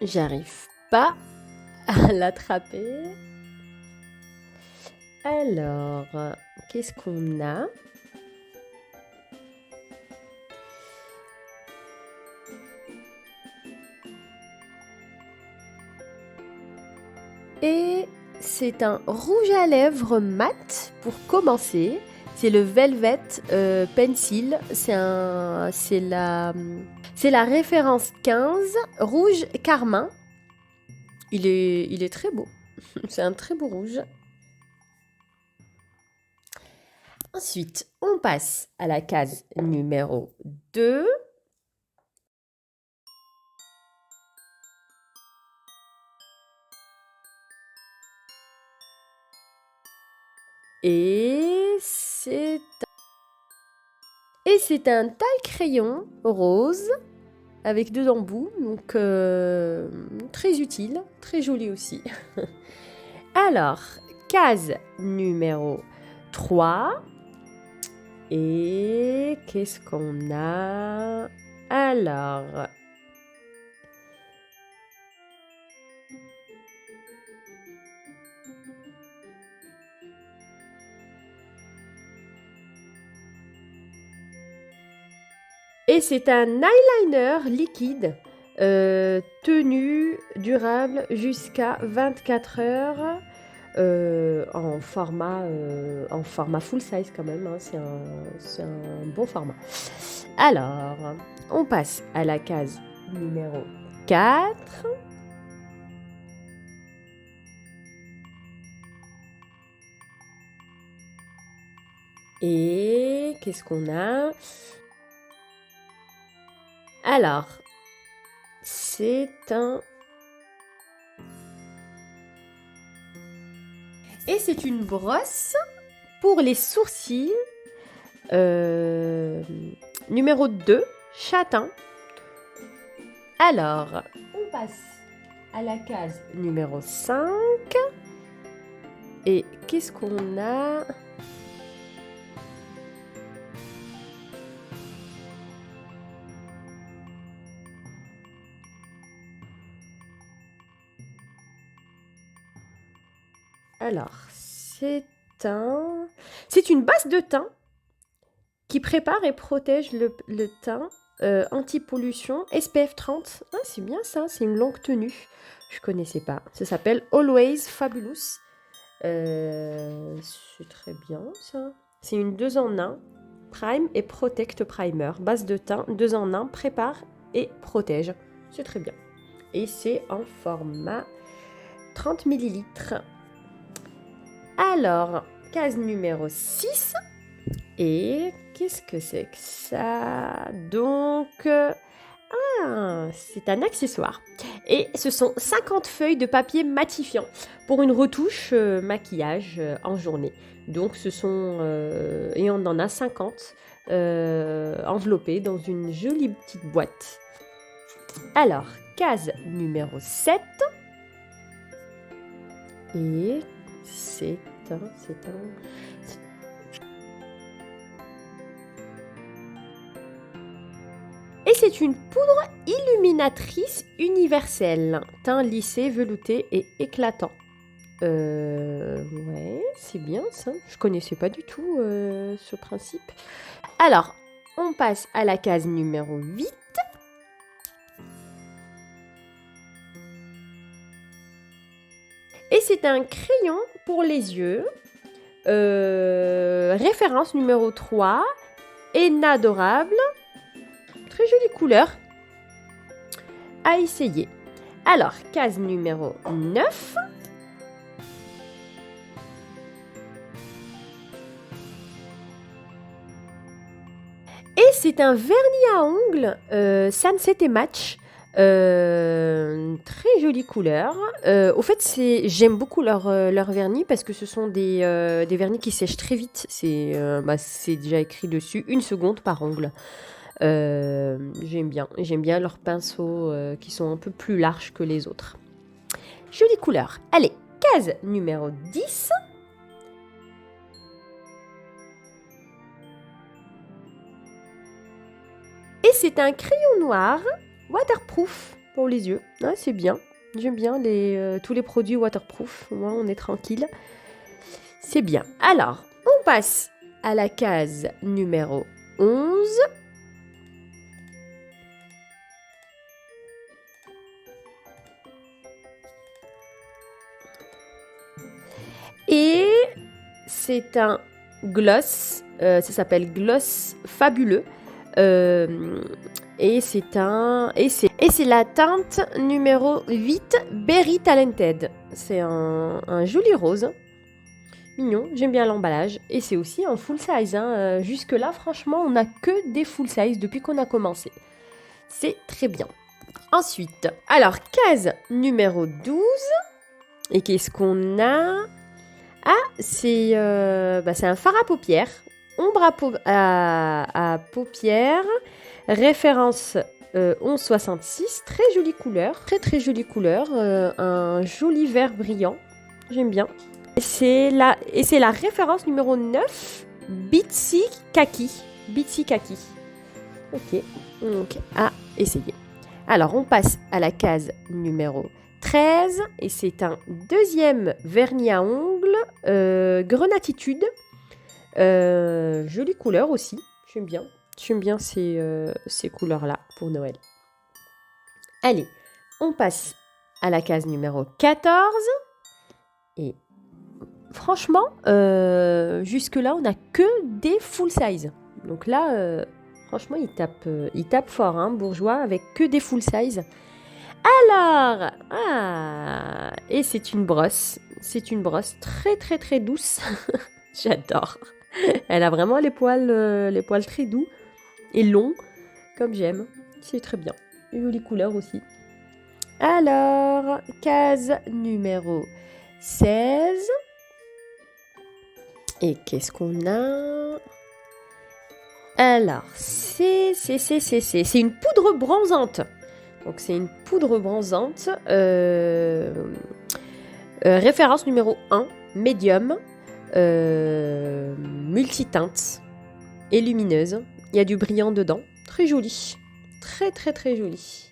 A: J'arrive pas à l'attraper. Alors, qu'est-ce qu'on a ? Et c'est un rouge à lèvres mat pour commencer. C'est le Velvet Pencil. C'est la référence 15, rouge carmin. Il est très beau. C'est un très beau rouge. Ensuite, on passe à la case numéro 2. Et c'est un taille-crayon rose avec 2 embouts, donc très utile, très joli aussi. Alors, case numéro 3. Et qu'est-ce qu'on a ? Alors, et c'est un eyeliner liquide tenu durable jusqu'à 24 heures en format full size quand même. Hein, c'est un bon format. Alors, on passe à la case numéro 4. Et qu'est-ce qu'on a ? Alors, c'est un... Et c'est une brosse pour les sourcils numéro 2, châtain. Alors, on passe à la case numéro 5. Et qu'est-ce qu'on a ? Alors, c'est une base de teint qui prépare et protège le teint anti-pollution SPF 30. Ah, c'est bien ça, c'est une longue tenue. Je connaissais pas. Ça s'appelle Always Fabulous. C'est très bien ça. C'est une 2 en 1. Prime et Protect Primer. Base de teint, 2 en 1. Prépare et protège. C'est très bien. Et c'est en format 30 ml. Alors, case numéro 6. Et qu'est-ce que c'est que ça? Donc, c'est un accessoire. Et ce sont 50 feuilles de papier matifiant pour une retouche maquillage en journée. Donc, ce sont... et on en a 50 enveloppées dans une jolie petite boîte. Alors, case numéro 7. Et c'est un... Et c'est une poudre illuminatrice universelle. Teint lissé, velouté et éclatant. Ouais, c'est bien ça. Je connaissais pas du tout ce principe. Alors, on passe à la case numéro 8. Et c'est un crayon pour les yeux. Référence numéro 3. Henna adorable. Très jolie couleur. À essayer. Alors, case numéro 9. Et c'est un vernis à ongles Sunset et Match. Très jolie couleur. Au fait, j'aime beaucoup leur vernis parce que ce sont des vernis qui sèchent très vite. C'est déjà écrit dessus 1 seconde par ongle. J'aime bien leurs pinceaux qui sont un peu plus larges que les autres. Jolie couleur. Allez, case numéro 10. Et c'est un crayon noir waterproof pour les yeux. Ah, c'est bien. J'aime bien tous les produits waterproof. Au moins, on est tranquille. C'est bien. Alors, on passe à la case numéro 11. Et c'est un gloss, ça s'appelle Gloss Fabuleux. Et c'est la teinte numéro 8 Berry Talented. C'est un joli rose. Mignon, j'aime bien l'emballage. Et c'est aussi en full size. Jusque-là, franchement, on n'a que des full size depuis qu'on a commencé. C'est très bien. Ensuite, alors, case numéro 12. Et qu'est-ce qu'on a? C'est un fard à paupières, ombre à paupières, référence 1166, très jolie couleur, très jolie couleur, un joli vert brillant, j'aime bien. Et c'est la référence numéro 9, Bitsy Kaki. Ok, donc à essayer. Alors on passe à la case numéro 13 et c'est un deuxième vernis à ongles Grenatitude. Jolie couleur aussi, j'aime bien ces couleurs-là pour Noël. Allez, on passe à la case numéro 14 et franchement, jusque-là, on n'a que des full size. Donc là, franchement, il tape fort, hein, Bourjois, avec que des full size. Alors, et c'est une brosse très douce. J'adore. Elle a vraiment les poils très doux et longs, comme j'aime. C'est très bien. Une jolie couleur aussi. Alors, case numéro 16. Et qu'est-ce qu'on a? Alors, c'est une poudre bronzante. Donc, c'est une poudre bronzante. Référence numéro 1, médium, multiteinte et lumineuse. Il y a du brillant dedans. Très joli. Très joli.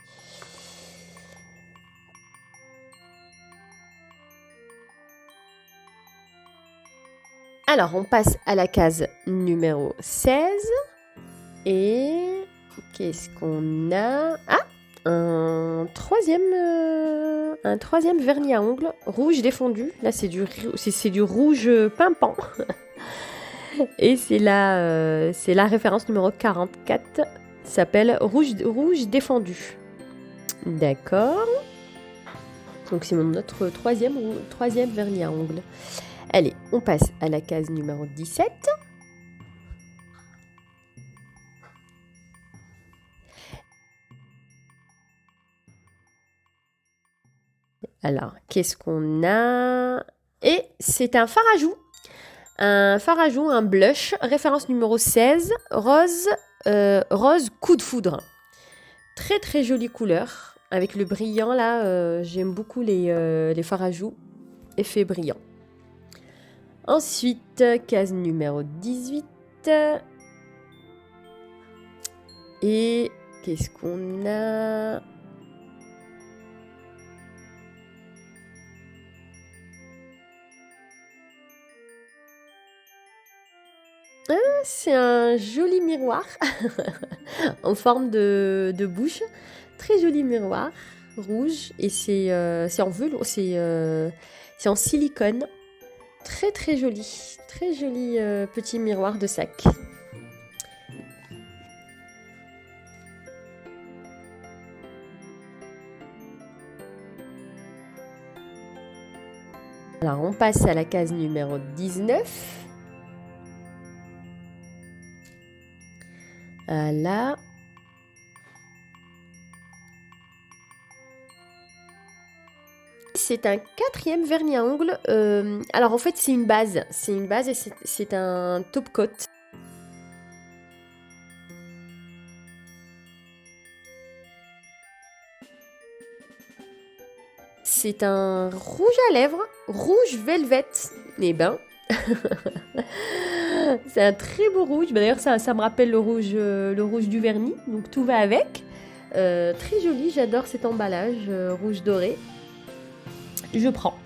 A: Alors, on passe à la case numéro 16. Et qu'est-ce qu'on a? Un troisième un troisième vernis à ongles, rouge défondu. Là, c'est du rouge pimpant. Et c'est la référence numéro 44. Ça s'appelle rouge défendu. D'accord. Donc, c'est notre troisième vernis à ongles. Allez, on passe à la case numéro 17. Alors, qu'est-ce qu'on a? Et c'est un fard à joues. Un fard à joues, un blush, référence numéro 16, rose coup de foudre. Très très jolie couleur. Avec le brillant là, j'aime beaucoup les fards à joues. Effet brillant. Ensuite, case numéro 18. Et qu'est-ce qu'on a? C'est un joli miroir en forme de bouche. Très joli miroir rouge et c'est en velours, c'est en silicone. Très très joli petit miroir de sac. Alors on passe à la case numéro 19. Voilà. C'est un quatrième vernis à ongles. Alors en fait c'est une base. Et c'est un top coat. C'est un rouge à lèvres, rouge velvet. Eh ben, c'est un très beau rouge. D'ailleurs, ça me rappelle le rouge du vernis. Donc tout va avec. Très joli, j'adore cet emballage rouge doré. Je prends.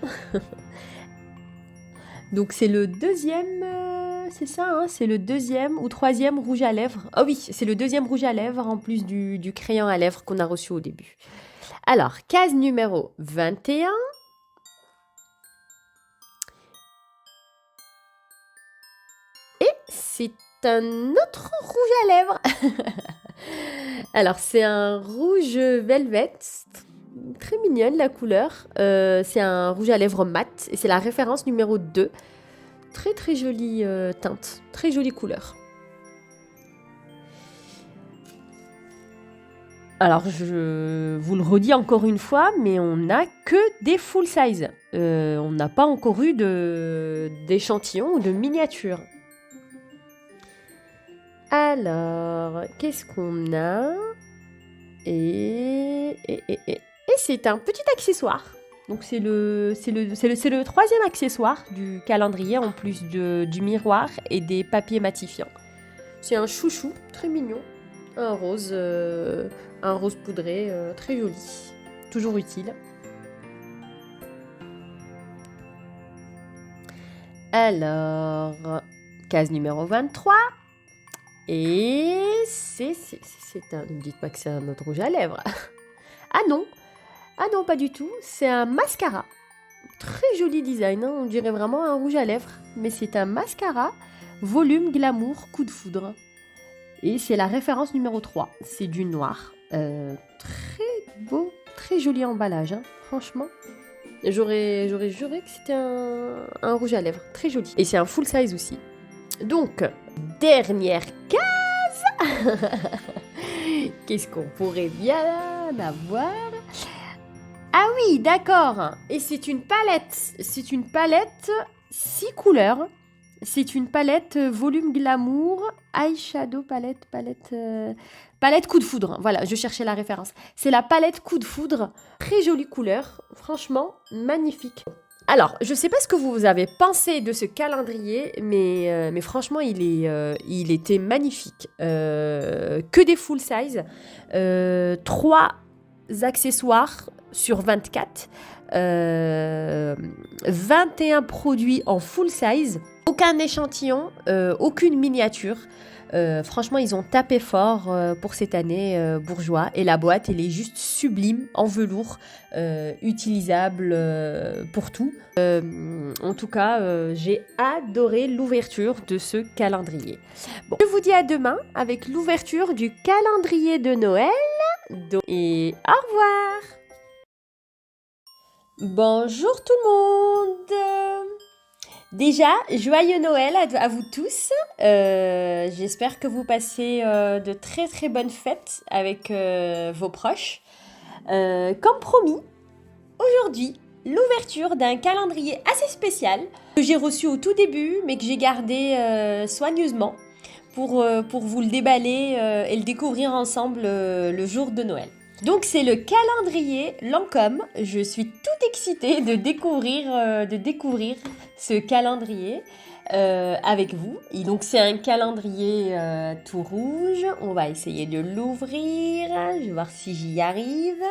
A: Donc c'est le deuxième, c'est ça, hein, c'est le deuxième ou troisième rouge à lèvres. Ah oui, c'est le deuxième rouge à lèvres en plus du crayon à lèvres qu'on a reçu au début. Alors, case numéro 21. Et c'est un autre rouge à lèvres. Alors, c'est un rouge velvet. Très mignonne la couleur. C'est un rouge à lèvres mat. Et c'est la référence numéro 2. Très très jolie teinte. Très jolie couleur. Alors, je vous le redis encore une fois, mais on n'a que des full size. On n'a pas encore eu d'échantillons ou de miniatures. Alors, qu'est-ce qu'on a? Et c'est un petit accessoire. Donc, c'est le troisième accessoire du calendrier en plus du miroir et des papiers matifiants. C'est un chouchou, très mignon. Un rose poudré, très joli. Toujours utile. Alors, case numéro 23. Et c'est un... Ne me dites pas que c'est un autre rouge à lèvres. Ah non, pas du tout. C'est un mascara. Très joli design, hein. On dirait vraiment un rouge à lèvres. Mais c'est un mascara, volume glamour, coup de foudre. Et c'est la référence numéro 3. C'est du noir. Très beau, très joli emballage, hein. Franchement. J'aurais juré que c'était un rouge à lèvres. Très joli. Et c'est un full size aussi. Donc, dernière case. Qu'est-ce qu'on pourrait bien avoir? Ah oui, d'accord. Et c'est une palette. C'est une palette 6 couleurs. C'est une palette volume glamour, eyeshadow palette coup de foudre. Voilà, je cherchais la référence. C'est la palette coup de foudre. Très jolie couleur. Franchement, magnifique. Alors, je ne sais pas ce que vous avez pensé de ce calendrier, mais franchement, il était magnifique. Que des full size. 3 accessoires sur 24. 21 produits en full size, aucun échantillon, aucune miniature. Franchement, ils ont tapé fort pour cette année, Bourjois. Et la boîte, elle est juste sublime, en velours, utilisable pour tout. En tout cas, j'ai adoré l'ouverture de ce calendrier. Bon, je vous dis à demain avec l'ouverture du calendrier de Noël. Et au revoir! Bonjour tout le monde! Déjà, joyeux Noël à vous tous. J'espère que vous passez de très très bonnes fêtes avec vos proches. Comme promis, aujourd'hui, l'ouverture d'un calendrier assez spécial que j'ai reçu au tout début, mais que j'ai gardé soigneusement pour vous le déballer et le découvrir ensemble le jour de Noël. Donc c'est le calendrier Lancôme. Je suis toute excitée de découvrir ce calendrier avec vous. Et donc c'est un calendrier tout rouge. On va essayer de l'ouvrir. Je vais voir si j'y arrive.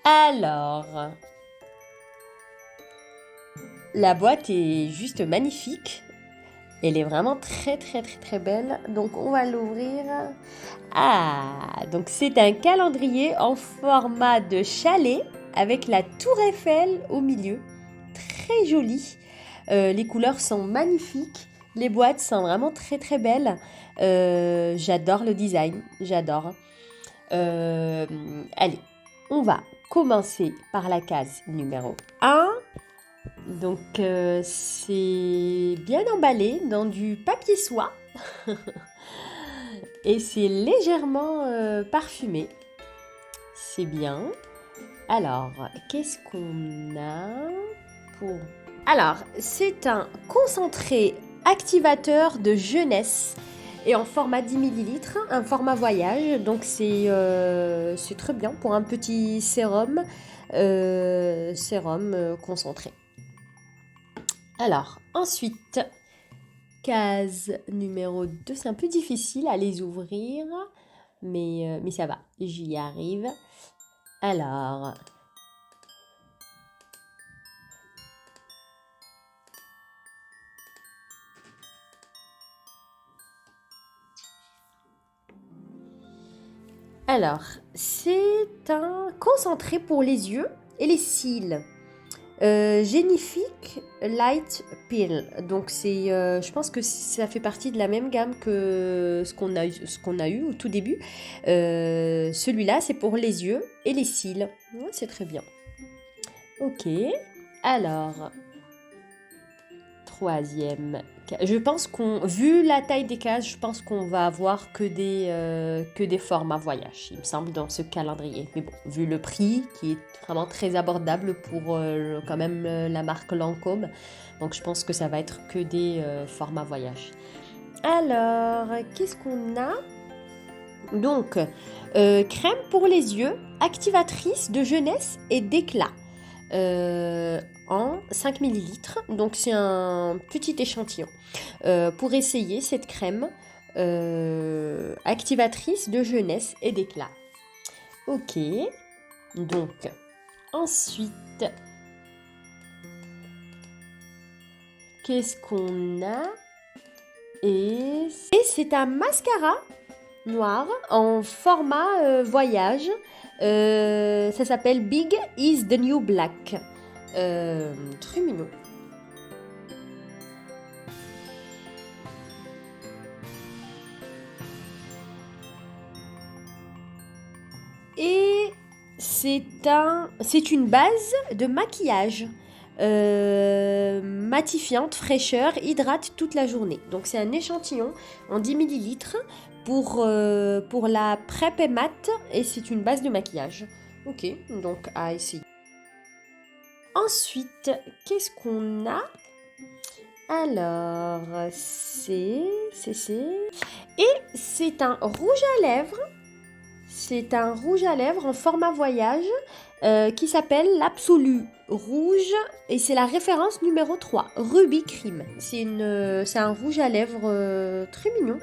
A: Alors, la boîte est juste magnifique. Elle est vraiment très très très très belle. Donc on va l'ouvrir. Ah, donc c'est un calendrier en format de chalet avec la tour Eiffel au milieu. Très joli. Les couleurs sont magnifiques. Les boîtes sont vraiment très très belles. J'adore le design. J'adore. Allez, on va commencer par la case numéro 1. Donc c'est bien emballé dans du papier soie et c'est légèrement parfumé. C'est bien. Alors, qu'est-ce qu'on a pour... Alors, c'est un concentré activateur de jeunesse et en format 10 ml, un format voyage. Donc c'est très bien pour un petit sérum, concentré. Alors, ensuite, case numéro 2, c'est un peu difficile à les ouvrir, mais ça va, j'y arrive. Alors, c'est un concentré pour les yeux et les cils. Genifique Light Peel. Donc c'est, je pense que ça fait partie de la même gamme que ce qu'on a eu au tout début. Celui-là, c'est pour les yeux et les cils. Ouais, c'est très bien. Ok. Alors, troisième. Je pense vu la taille des cases, je pense qu'on va avoir que des formats voyage, il me semble, dans ce calendrier. Mais bon, vu le prix, qui est vraiment très abordable pour quand même la marque Lancôme, donc je pense que ça va être que des formats voyage. Alors, qu'est-ce qu'on a? Donc, crème pour les yeux, activatrice de jeunesse et d'éclat. En 5 ml. Donc c'est un petit échantillon pour essayer cette crème activatrice de jeunesse et d'éclat. Ok, donc ensuite, qu'est-ce qu'on a? Et c'est un mascara noir en format voyage. Ça s'appelle Big is the New Black. Très mignon. Et c'est une base de maquillage matifiante, fraîcheur, hydrate toute la journée. Donc c'est un échantillon en 10 ml pour la prep et mat et c'est une base de maquillage. Ok, donc à essayer. Ensuite, qu'est-ce qu'on a? Alors, c'est... Et c'est un rouge à lèvres. C'est un rouge à lèvres en format voyage qui s'appelle l'Absolu Rouge. Et c'est la référence numéro 3, Ruby Cream. C'est un rouge à lèvres très mignon,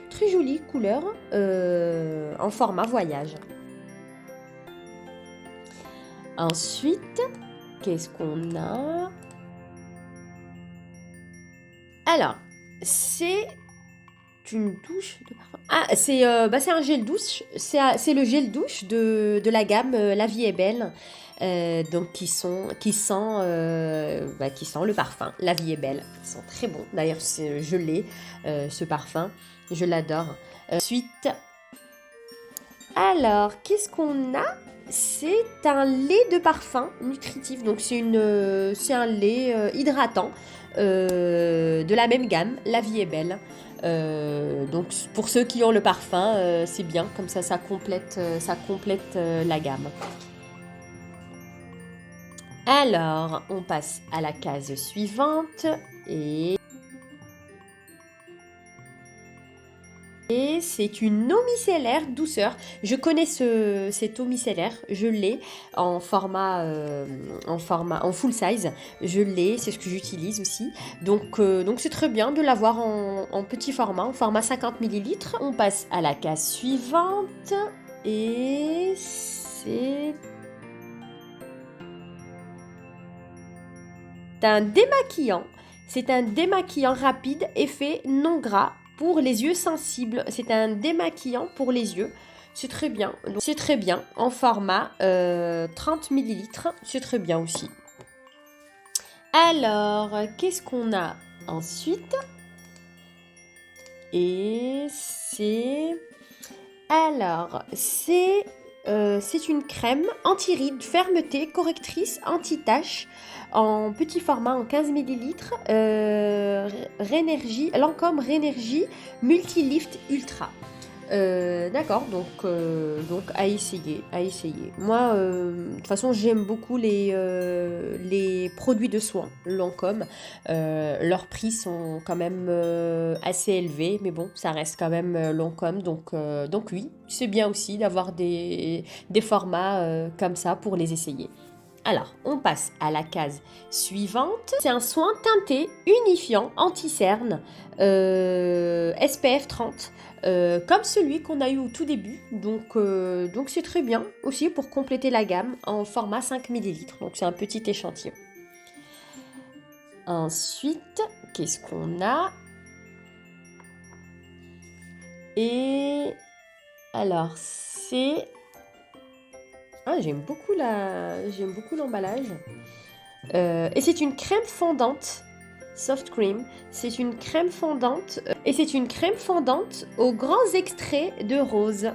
A: très jolie couleur en format voyage. Ensuite, qu'est-ce qu'on a? Alors, c'est une douche de parfum. Ah, c'est un gel douche. C'est le gel douche de la gamme La Vie est belle. Donc qui sent le parfum. La Vie est belle. Ils sont très bons. D'ailleurs, je l'ai, ce parfum. Je l'adore. Ensuite, alors, qu'est-ce qu'on a? C'est un lait de parfum nutritif. Donc, c'est un lait hydratant de la même gamme. La Vie est belle. Donc, pour ceux qui ont le parfum, c'est bien. Comme ça complète la gamme. Alors, on passe à la case suivante. Et c'est une eau micellaire douceur. Je connais cette eau micellaire, je l'ai en full size. Je l'ai, c'est ce que j'utilise aussi. Donc c'est très bien de l'avoir en petit format, en format 50 ml. On passe à la case suivante et c'est un démaquillant. C'est un démaquillant rapide, effet non gras. Pour les yeux sensibles, c'est un démaquillant pour les yeux. C'est très bien. C'est très bien en format 30 ml. C'est très bien aussi. Alors, qu'est-ce qu'on a ensuite? Et c'est... Alors, c'est une crème anti-rides, fermeté, correctrice, anti-tache en petit format en 15 ml. Lancôme Rénergie Multilift Ultra. D'accord, donc à essayer. Moi, de toute façon, j'aime beaucoup les produits de soins Lancôme. Leurs prix sont quand même assez élevés, mais bon, ça reste quand même Lancôme. Donc oui, c'est bien aussi d'avoir des formats comme ça pour les essayer. Alors, on passe à la case suivante. C'est un soin teinté, unifiant, anti-cerne, SPF 30, comme celui qu'on a eu au tout début. Donc c'est très bien aussi pour compléter la gamme en format 5 ml. Donc c'est un petit échantillon. Ensuite, qu'est-ce qu'on a? Et alors, c'est... Ah, j'aime beaucoup l'emballage. Et c'est une crème fondante, soft cream. C'est une crème fondante et c'est une crème fondante aux grands extraits de rose,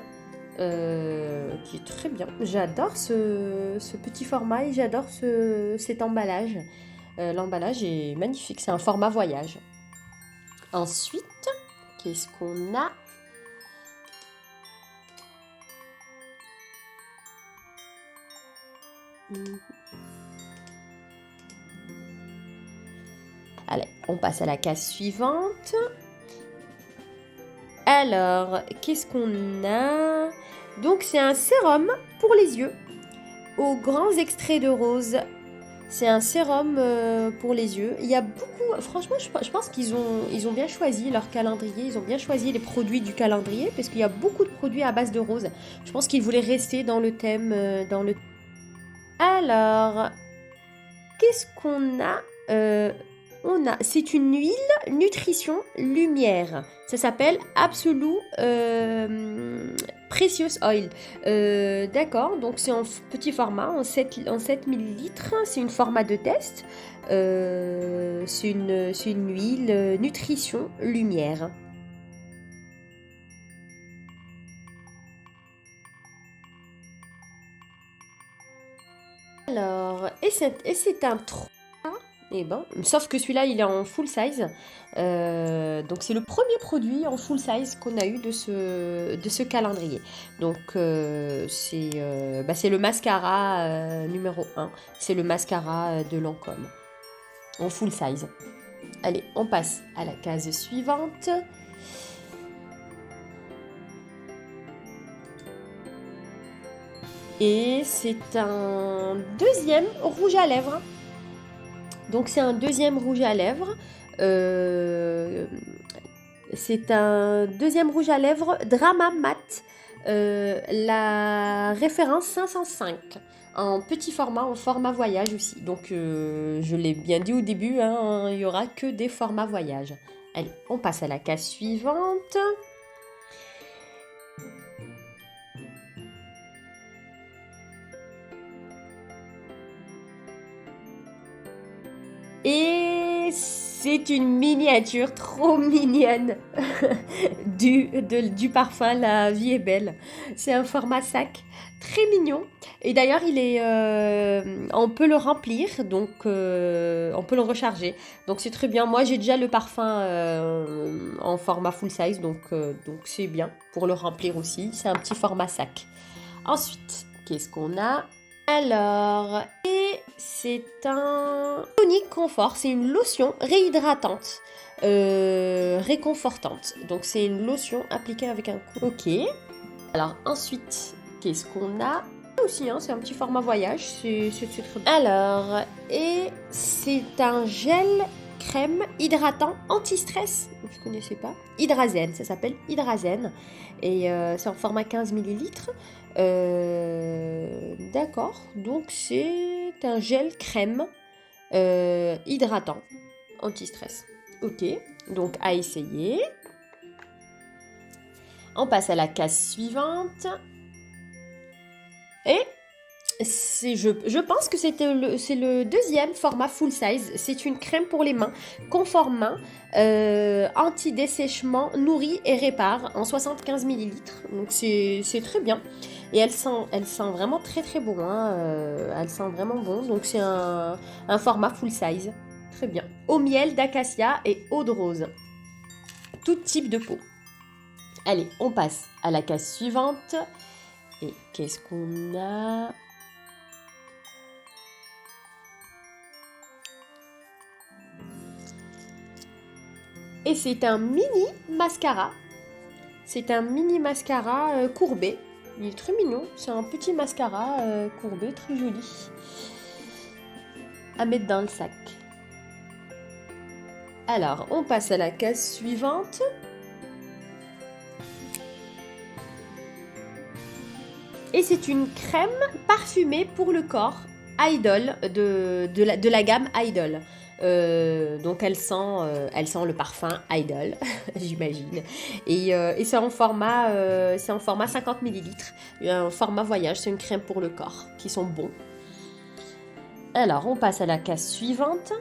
A: qui est très bien. J'adore ce petit format et j'adore cet emballage. L'emballage est magnifique. C'est un format voyage. Ensuite, qu'est-ce qu'on a? Allez, on passe à la case suivante. Alors, qu'est-ce qu'on a? Donc, c'est un sérum pour les yeux aux grands extraits de rose. C'est un sérum pour les yeux. Il y a beaucoup... Franchement, je pense qu'ils ont bien choisi leur calendrier. Ils ont bien choisi les produits du calendrier parce qu'il y a beaucoup de produits à base de rose. Je pense qu'ils voulaient rester dans le thème... Alors, qu'est-ce qu'on a? C'est une huile nutrition lumière. Ça s'appelle Absolute Precious Oil. D'accord, donc c'est en petit format, en 7 ml. C'est une format de test. C'est une huile nutrition lumière. Alors, et c'est un 3. Et ben, sauf que celui-là, il est en full size. Donc, c'est le premier produit en full size qu'on a eu de ce calendrier. Donc, c'est le mascara numéro 1. C'est le mascara de Lancôme en full size. Allez, on passe à la case suivante. Et c'est un deuxième rouge à lèvres. Donc c'est un deuxième rouge à lèvres. C'est un deuxième rouge à lèvres Drama Matte. La référence 505. en petit format, en format voyage aussi. Donc je l'ai bien dit au début, hein, il n'y aura que des formats voyage. Allez, on passe à la case suivante. Et c'est une miniature trop mignonne du parfum La Vie est belle. C'est un format sac très mignon. Et d'ailleurs, on peut le remplir, donc on peut le recharger. Donc c'est très bien. Moi, j'ai déjà le parfum en format full size, donc c'est bien pour le remplir aussi. C'est un petit format sac. Ensuite, qu'est-ce qu'on a? Alors, et c'est un tonique confort, c'est une lotion réhydratante, réconfortante. Donc c'est une lotion appliquée avec un coup. Ok. Alors ensuite, qu'est-ce qu'on a? Aussi, hein, c'est un petit format voyage, c'est très bien. Alors, et c'est un gel crème hydratant anti-stress. Vous ne connaissez pas? Hydrazen, ça s'appelle Hydrazen. Et c'est en format 15 millilitres. D'accord, donc c'est un gel crème hydratant anti-stress. Ok, donc à essayer. On passe à la case suivante. Et je pense que c'est le deuxième format full size. C'est une crème pour les mains, confort main, anti-dessèchement, nourrit et répare en 75 millilitres. Donc c'est très bien. Et elle sent vraiment très très bon. Hein. Elle sent vraiment bon. Donc c'est un format full size. Très bien. Au miel d'acacia et eau de rose. Tout type de peau. Allez, on passe à la case suivante. Et qu'est-ce qu'on a? Et c'est un mini mascara. C'est un mini mascara courbé. Il est très mignon. C'est un petit mascara courbé, très joli. À mettre dans le sac. Alors, on passe à la case suivante. Et c'est une crème parfumée pour le corps Idol de la gamme Idol. Donc elle sent le parfum Idol, j'imagine. Et c'est en format 50 millilitres. Un format voyage, c'est une crème pour le corps qui sont bons. Alors on passe à la case suivante.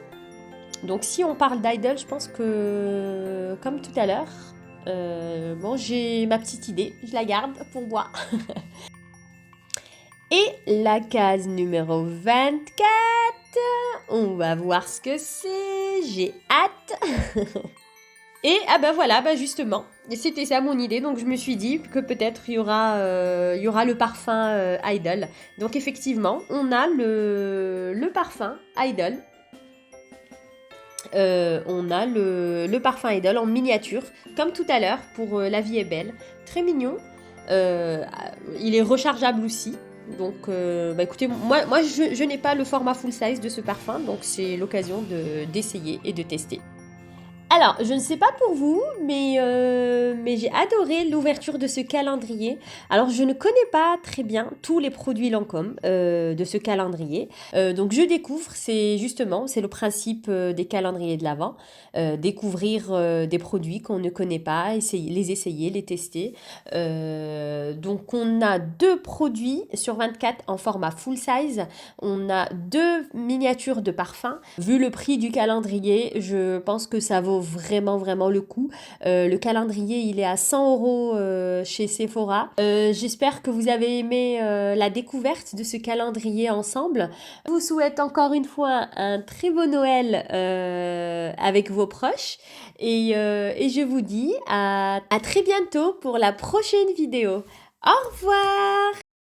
A: Donc si on parle d'Idol, je pense que comme tout à l'heure, bon j'ai ma petite idée, je la garde pour moi. Et la case numéro 24, on va voir ce que c'est, j'ai hâte. Et ah ben voilà, ben justement, c'était ça mon idée, donc je me suis dit que peut-être il y aura le parfum Idol. Donc effectivement, on a le parfum Idol. On a le parfum Idol en miniature, comme tout à l'heure pour La Vie est belle. Très mignon. Il est rechargeable aussi. Donc, écoutez, moi je n'ai pas le format full size de ce parfum, donc c'est l'occasion d'essayer et de tester. Alors, je ne sais pas pour vous, mais j'ai adoré l'ouverture de ce calendrier. Alors, je ne connais pas très bien tous les produits Lancôme de ce calendrier. Donc, je découvre, c'est le principe des calendriers de l'Avent. Découvrir des produits qu'on ne connaît pas, les essayer, les tester. Donc, on a 2 produits sur 24 en format full size. On a 2 miniatures de parfums. Vu le prix du calendrier, je pense que ça vaut vraiment le coup. Le calendrier, il est à 100 € chez Sephora. J'espère que vous avez aimé la découverte de ce calendrier ensemble. Je vous souhaite encore une fois un très beau Noël avec vos proches et je vous dis à très bientôt pour la prochaine vidéo. Au revoir!